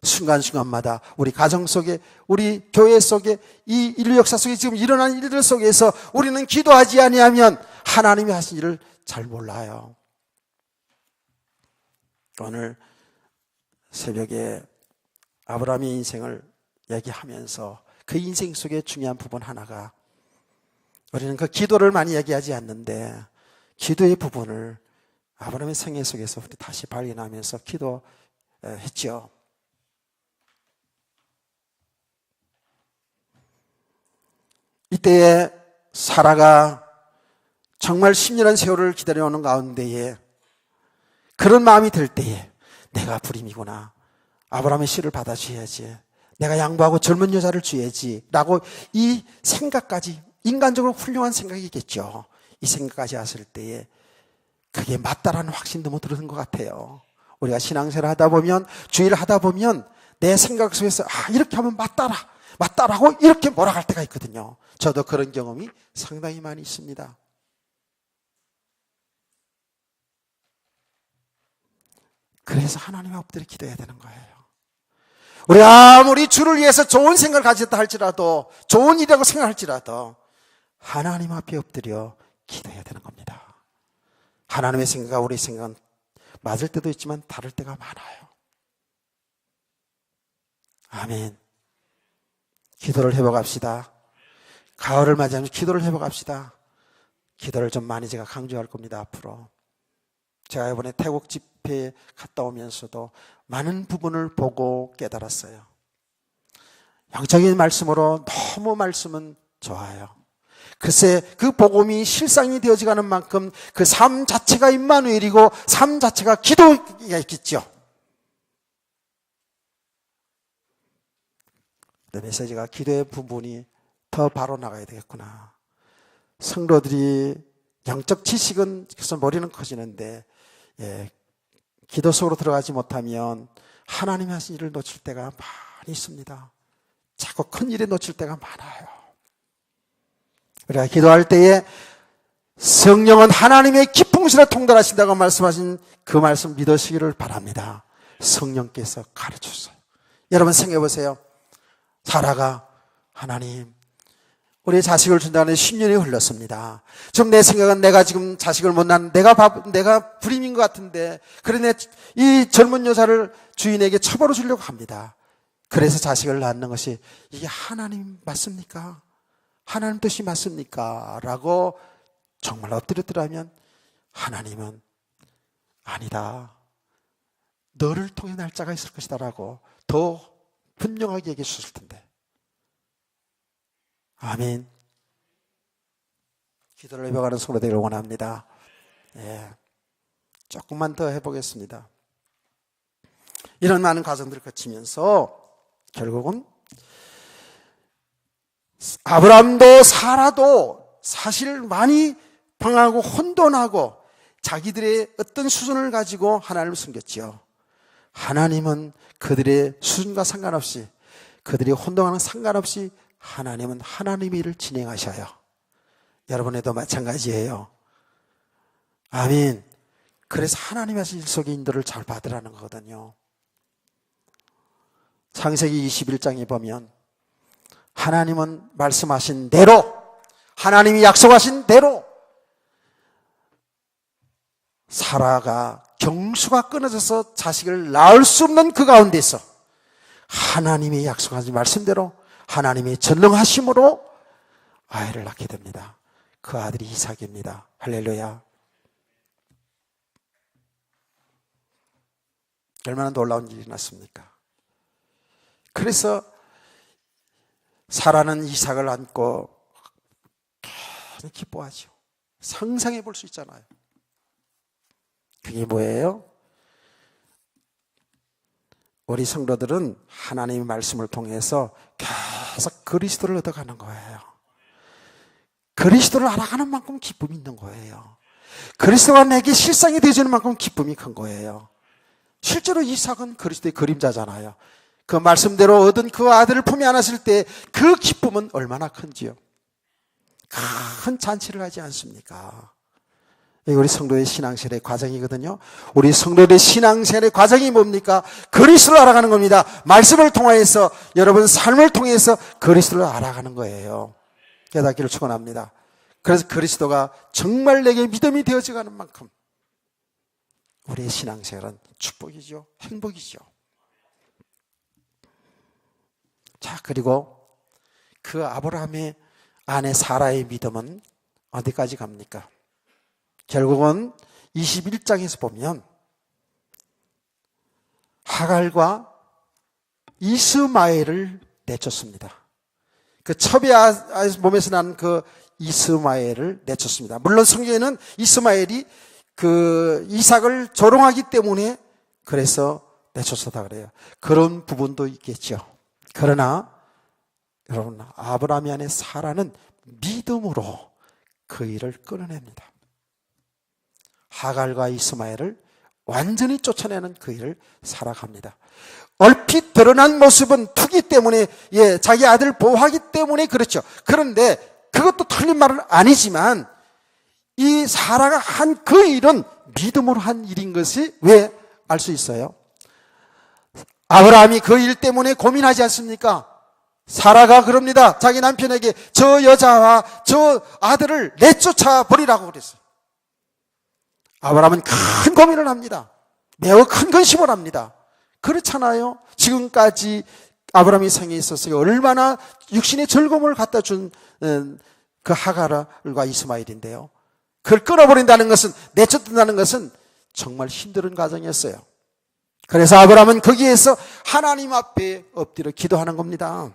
순간순간마다 우리 가정 속에, 우리 교회 속에, 이 인류 역사 속에 지금 일어난 일들 속에서 우리는 기도하지 아니하면 하나님이 하신 일을 잘 몰라요. 오늘 새벽에 아브라함의 인생을 얘기하면서 그 인생 속의 중요한 부분 하나가, 우리는 그 기도를 많이 얘기하지 않는데 기도의 부분을 아브라함의 생애 속에서 우리 다시 발견하면서 기도했죠. 이때에 사라가 정말 10년의 세월을 기다려오는 가운데에 그런 마음이 들 때에 내가 불임이구나, 아브라함의 씨를 받아줘야지, 내가 양보하고 젊은 여자를 줘야지 라고 이 생각까지, 인간적으로 훌륭한 생각이겠죠. 이 생각까지 왔을 때에 그게 맞다라는 확신도 못 들은 것 같아요. 우리가 신앙생활을 하다 보면, 주의를 하다 보면 내 생각 속에서 이렇게 하면 맞다라고 이렇게 몰아갈 때가 있거든요. 저도 그런 경험이 상당히 많이 있습니다. 그래서 하나님 앞에 기도해야 되는 거예요. 우리가 아무리 주를 위해서 좋은 생각을 가졌다 할지라도, 좋은 일이라고 생각할지라도 하나님 앞에 엎드려 기도해야 되는 겁니다. 하나님의 생각과 우리의 생각은 맞을 때도 있지만 다를 때가 많아요. 아멘. 기도를 해보갑시다. 가을을 맞이하면 기도를 해보갑시다. 기도를 좀 많이 제가 강조할 겁니다, 앞으로. 제가 이번에 태국 집회에 갔다 오면서도 많은 부분을 보고 깨달았어요. 영적인 말씀으로 너무 말씀은 좋아요. 글쎄 그 복음이 실상이 되어지가는 만큼 그 삶 자체가 임마누엘이고 삶 자체가 기도가 있겠죠. 메시지가 기도의 부분이 더 바로 나가야 되겠구나. 성도들이 영적 지식은 그래서 머리는 커지는데 기도 속으로 들어가지 못하면 하나님이 하신 일을 놓칠 때가 많이 있습니다. 자꾸 큰 일에 놓칠 때가 많아요. 우리가 기도할 때에 성령은 하나님의 기풍신에 통달하신다고 말씀하신 그 말씀 믿으시기를 바랍니다. 성령께서 가르쳐주세요. 여러분 생각해 보세요. 사라가 하나님 우리 자식을 준다는 10년이 흘렀습니다. 지금 내 생각은 내가 지금 자식을 못 낳는 내가 불임인 것 같은데, 그러네 이 젊은 여자를 주인에게 처벌을 주려고 합니다. 그래서 자식을 낳는 것이 이게 하나님 맞습니까? 하나님 뜻이 맞습니까? 라고 정말 엎드렸더라면 하나님은 아니다, 너를 통해 날짜가 있을 것이다 라고 더 분명하게 얘기해 주셨을 텐데. 아멘. 기도를 해봐가는 성도 되기를 원합니다. 조금만 더 해보겠습니다. 이런 많은 과정들을 거치면서 결국은 아브라함도 사라도 사실 많이 방황하고 혼돈하고 자기들의 어떤 수준을 가지고 하나님을 섬겼지요. 하나님은 그들의 수준과 상관없이, 그들이 혼동하는 상관없이 하나님은 하나님의 일을 진행하셔요. 여러분에도 마찬가지예요. 아멘. 그래서 하나님의 하신 일 속의 인도를 잘 받으라는 거거든요. 창세기 21장에 보면 하나님은 말씀하신 대로, 하나님이 약속하신 대로 사라가 경수가 끊어져서 자식을 낳을 수 없는 그 가운데서 하나님이 약속하신 말씀대로 하나님의 전능하심으로 아이를 낳게 됩니다. 그 아들이 이삭입니다. 할렐루야. 얼마나 놀라운 일이 났습니까? 그래서 사라는 이삭을 안고 굉장히 기뻐하죠. 상상해 볼 수 있잖아요. 그게 뭐예요? 우리 성도들은 하나님의 말씀을 통해서 계속 그리스도를 얻어가는 거예요. 그리스도를 알아가는 만큼 기쁨이 있는 거예요. 그리스도가 내게 실상이 되어지는 만큼 기쁨이 큰 거예요. 실제로 이삭은 그리스도의 그림자잖아요. 그 말씀대로 얻은 그 아들을 품에 안았을 때 그 기쁨은 얼마나 큰지요. 큰 잔치를 하지 않습니까? 이게 우리 성도의 신앙생활의 과정이거든요. 우리 성도의 신앙생활의 과정이 뭡니까? 그리스도를 알아가는 겁니다. 말씀을 통해서, 여러분 삶을 통해서 그리스도를 알아가는 거예요. 깨닫기를 축원합니다. 그래서 그리스도가 정말 내게 믿음이 되어져가는 만큼 우리의 신앙생활은 축복이죠. 행복이죠. 자, 그리고 그 아브라함의 아내 사라의 믿음은 어디까지 갑니까? 결국은 21장에서 보면 하갈과 이스마엘을 내쫓습니다. 그 첩의 몸에서 난 그 이스마엘을 내쫓습니다. 물론 성경에는 이스마엘이 그 이삭을 조롱하기 때문에 그래서 내쫓았다 그래요. 그런 부분도 있겠죠. 그러나 여러분, 아브라함이 아내 사라는 믿음으로 그 일을 끌어냅니다. 하갈과 이스마엘을 완전히 쫓아내는 그 일을 살아갑니다. 얼핏 드러난 모습은 투기 때문에, 자기 아들 보호하기 때문에 그렇죠. 그런데 그것도 틀린 말은 아니지만 이 사라가 한 그 일은 믿음으로 한 일인 것이 왜 알 수 있어요? 아브라함이 그 일 때문에 고민하지 않습니까? 사라가 그럽니다. 자기 남편에게 저 여자와 저 아들을 내쫓아 버리라고 그랬어요. 아브라함은 큰 고민을 합니다. 매우 큰 근심을 합니다. 그렇잖아요. 지금까지 아브라함이 생에 있어서 얼마나 육신의 즐거움을 갖다 준 그 하갈과 이스마엘인데요. 그걸 끊어버린다는 것은, 내쫓는다는 것은 정말 힘든 과정이었어요. 그래서 아브라함은 거기에서 하나님 앞에 엎드려 기도하는 겁니다.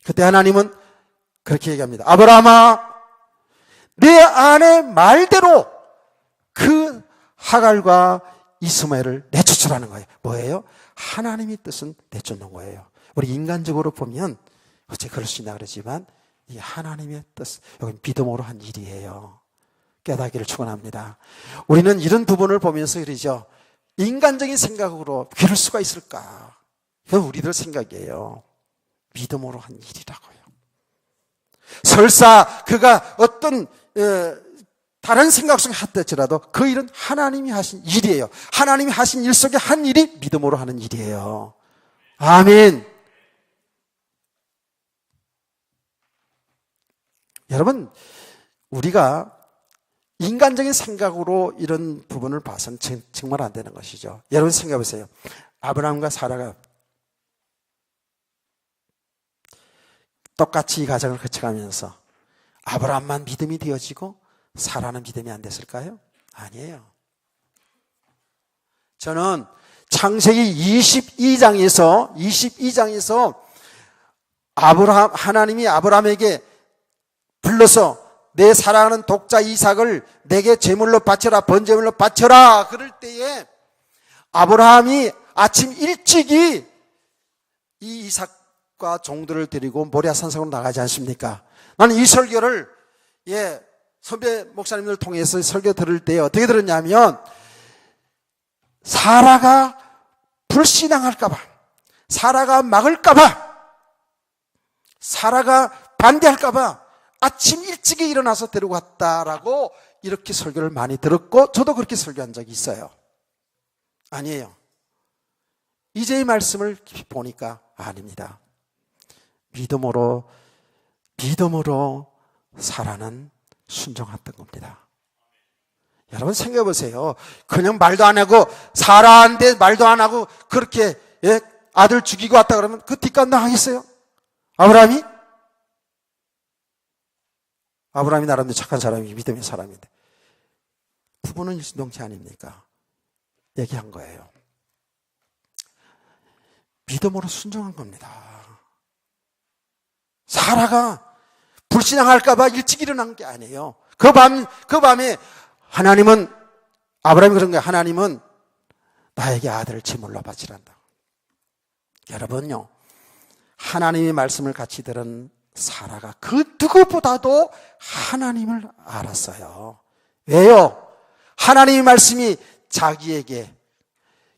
그때 하나님은 그렇게 얘기합니다. 아브라함아, 내 아내 말대로 그 하갈과 이스마엘을 내쫓으라는 거예요. 뭐예요? 하나님의 뜻은 내쫓는 거예요. 우리 인간적으로 보면 어째 그럴 수 있나 그러지만 이 하나님의 뜻, 여기 믿음으로 한 일이에요. 깨닫기를 축원합니다. 우리는 이런 부분을 보면서 그러죠. 인간적인 생각으로 그럴 수가 있을까? 그건 우리들 생각이에요. 믿음으로 한 일이라고요. 설사 그가 어떤 다른 생각 속에 했을지라도 그 일은 하나님이 하신 일이에요. 하나님이 하신 일 속에 한 일이 믿음으로 하는 일이에요. 아멘. 여러분, 우리가 인간적인 생각으로 이런 부분을 봐서는 정말 안 되는 것이죠. 여러분 생각해 보세요. 아브라함과 사라가 똑같이 이 과정을 거쳐가면서 아브라함만 믿음이 되어지고 사라는 믿음이 안 됐을까요? 아니에요. 저는 창세기 22장에서 하나님이 아브라함에게 불러서 내 사랑하는 독자 이삭을 내게 제물로 바쳐라, 번제물로 바쳐라. 그럴 때에 아브라함이 아침 일찍이 이 이삭과 종들을 데리고 모리아 산성으로 나가지 않습니까? 나는 이 설교를 선배 목사님들 통해서 설교 들을 때 어떻게 들었냐면, 사라가 불신앙할까봐, 사라가 막을까봐, 사라가 반대할까봐 아침 일찍이 일어나서 데리고 갔다라고 이렇게 설교를 많이 들었고, 저도 그렇게 설교한 적이 있어요. 아니에요. 이제 이 말씀을 보니까 아닙니다. 믿음으로 사라는 순종했던 겁니다. 여러분 생각해 보세요. 그냥 말도 안 하고, 사라한테 말도 안 하고 그렇게 아들 죽이고 왔다 그러면 그 뒷감당 하겠어요? 아브라함이 나름대로 착한 사람이, 믿음의 사람인데 부부는 일심동체 아닙니까? 얘기한 거예요. 믿음으로 순종한 겁니다. 사라가 불신앙할까봐 일찍 일어난 게 아니에요. 그 밤에 아브라함이 그런 거예요. 하나님은 나에게 아들을 제물로 바치란다. 여러분요, 하나님의 말씀을 같이 들은 사라가 그 누구보다도 하나님을 알았어요. 왜요? 하나님의 말씀이 자기에게,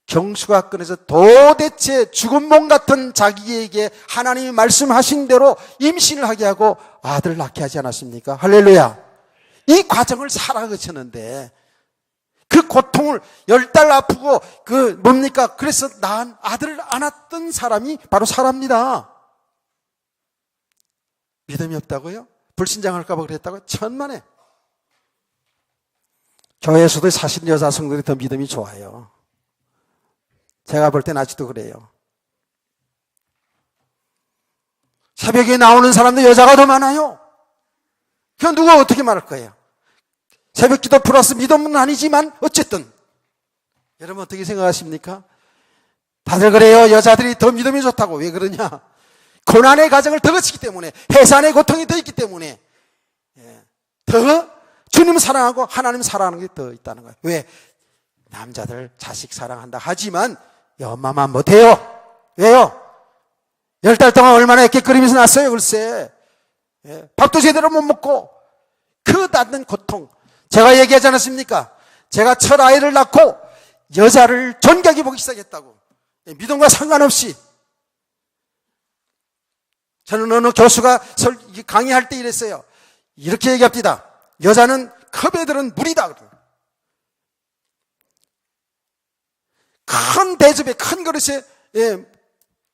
경수가 꺼내서 도대체 죽은 몸 같은 자기에게 하나님이 말씀하신 대로 임신을 하게 하고 아들을 낳게 하지 않았습니까? 할렐루야. 이 과정을 사라가 거쳤는데 그 고통을 10달 아프고 그래서 낳은 아들을 안았던 사람이 바로 사라입니다. 믿음이 없다고요? 불신장할까 봐 그랬다고요? 천만에. 교회에서도 사실 여자 성도들이 더 믿음이 좋아요. 제가 볼 땐 아직도 그래요. 새벽에 나오는 사람도 여자가 더 많아요. 그럼 누가 어떻게 말할 거예요? 새벽 기도 플러스 믿음은 아니지만 어쨌든 여러분 어떻게 생각하십니까? 다들 그래요. 여자들이 더 믿음이 좋다고. 왜 그러냐? 고난의 과정을 더 거치기 때문에, 해산의 고통이 더 있기 때문에, 더 주님을 사랑하고 하나님 사랑하는 게 더 있다는 거예요. 왜? 남자들 자식 사랑한다 하지만 엄마만 못해요. 왜요? 10달 동안 얼마나 이렇게 끓이면서 났어요, 글쎄. 밥도 제대로 못 먹고 그 낳는 고통. 제가 얘기하지 않았습니까? 제가 첫 아이를 낳고 여자를 존귀하게 보기 시작했다고. 믿음과 상관없이. 저는 어느 교수가 강의할 때 이랬어요. 이렇게 얘기합니다. 여자는 컵에들은 물이다. 큰 대접에 큰 그릇에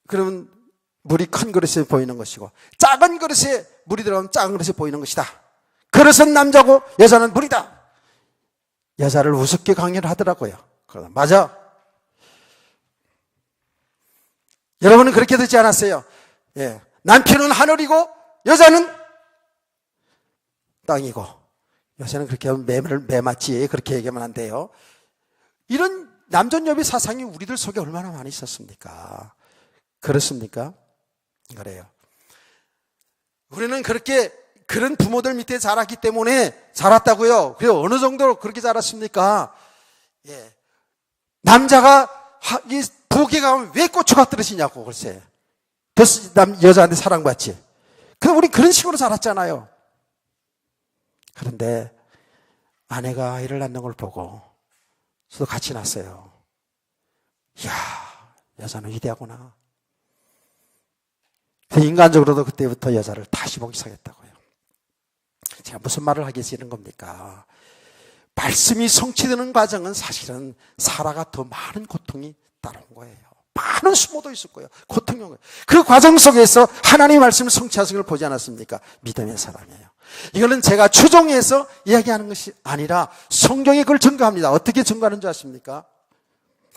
그러면 물이 큰 그릇에 보이는 것이고, 작은 그릇에 물이 들어가면 작은 그릇에 보이는 것이다. 그릇은 남자고 여자는 물이다. 여자를 우습게 강의를 하더라고요. 맞아. 여러분은 그렇게 듣지 않았어요? 남편은 하늘이고 여자는 땅이고. 요새는 그렇게 하면 매맞지. 그렇게 얘기하면 안 돼요. 이런 남존여비 사상이 우리들 속에 얼마나 많이 있었습니까? 그렇습니까? 그래요. 우리는 그런 부모들 밑에 자랐기 때문에 자랐다고요. 그래요. 어느 정도로 그렇게 자랐습니까? 남자가 부엌에 가면 왜 고추가 떨어지냐고, 글쎄. 여자한테 사랑받지. 그럼 우리 그런 식으로 자랐잖아요. 그런데 아내가 아이를 낳는 걸 보고 저도 같이 낳았어요. 이야, 여자는 위대하구나. 인간적으로도 그때부터 여자를 다시 보기 시작했다고요. 제가 무슨 말을 하겠다는 겁니까? 말씀이 성취되는 과정은 사실은 사라가 더 많은 고통이 따라온 거예요. 많은 수모도 있을 거예요. 고통이 온 거예요. 그 과정 속에서 하나님의 말씀을 성취하신 걸 보지 않았습니까? 믿음의 사람이에요. 이거는 제가 추종해서 이야기하는 것이 아니라 성경이 그걸 증거합니다. 어떻게 증거하는 줄 아십니까?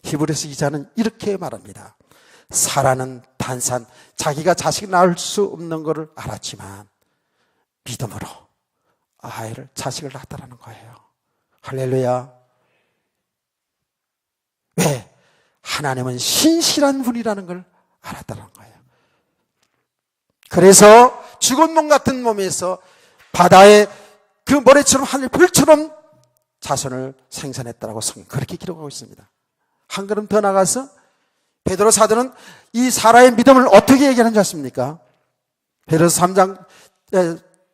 히브리서 기자는 이렇게 말합니다. 사라는 단산, 자기가 자식 낳을 수 없는 것을 알았지만 믿음으로 자식을 낳았다는 거예요. 할렐루야. 왜? 하나님은 신실한 분이라는 걸 알았다는 거예요. 그래서 죽은 몸 같은 몸에서 바다의 그 모래처럼 하늘 불처럼 자손을 생산했다라고 성경 그렇게 기록하고 있습니다. 한 걸음 더 나가서 베드로 사도는 이 사라의 믿음을 어떻게 얘기하는 줄 아십니까? 베드로서 3장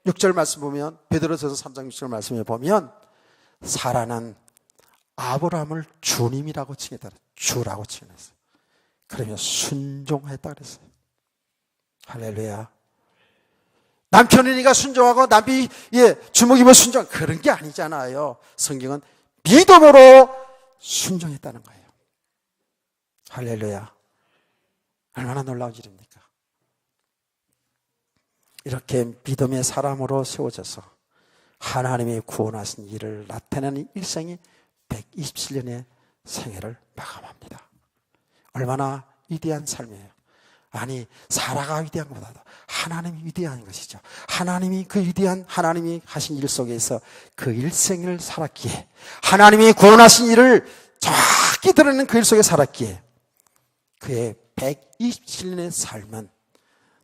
6절 말씀 보면, 베드로서서 3장 6절 말씀에 보면 사라는 아브라함을 주님이라고 칭했다. 주라고 칭했어요. 그러면 순종했다 그랬어요. 할렐루야. 남편이니까 순종하고 남편이 주먹이면 순종, 그런 게 아니잖아요. 성경은 믿음으로 순종했다는 거예요. 할렐루야. 얼마나 놀라운 일입니까? 이렇게 믿음의 사람으로 세워져서 하나님의 구원하신 일을 나타내는 일생이 127년의 생애를 마감합니다. 얼마나 위대한 삶이에요. 아니, 사라가 위대한 것보다도 하나님이 위대한 것이죠. 하나님이 그 위대한 하나님이 하신 일 속에서 그 일생을 살았기에, 하나님이 구원하신 일을 정확히 드러내는 그 일 속에 살았기에 그의 127년의 삶은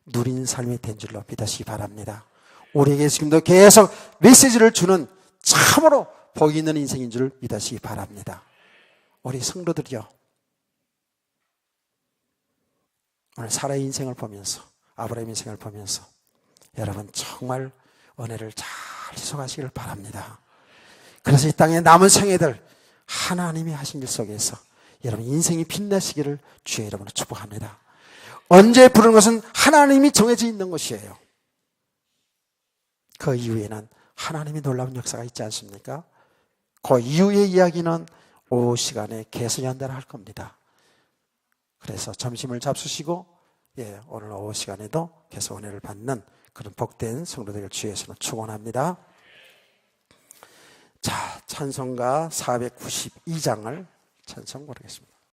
누린 삶이 된 줄로 믿으시기 바랍니다. 우리에게 지금도 계속 메시지를 주는 참으로 복이 있는 인생인 줄 믿으시기 바랍니다. 우리 성도들이요, 오늘 사라의 인생을 보면서, 아브라함의 인생을 보면서 여러분 정말 은혜를 잘 지속하시기를 바랍니다. 그래서 이 땅에 남은 생애들 하나님이 하신 일 속에서 여러분 인생이 빛나시기를 주의 이름으로 축복합니다. 언제 부르는 것은 하나님이 정해져 있는 것이에요. 그 이후에는 하나님이 놀라운 역사가 있지 않습니까? 그 이후의 이야기는 오후 시간에 계속 연달아 할 겁니다. 그래서 점심을 잡수시고 오늘 오후 시간에도 계속 은혜를 받는 그런 복된 성도들 주의 예수로 축원합니다. 자, 찬송가 492장을 찬송 부르겠습니다.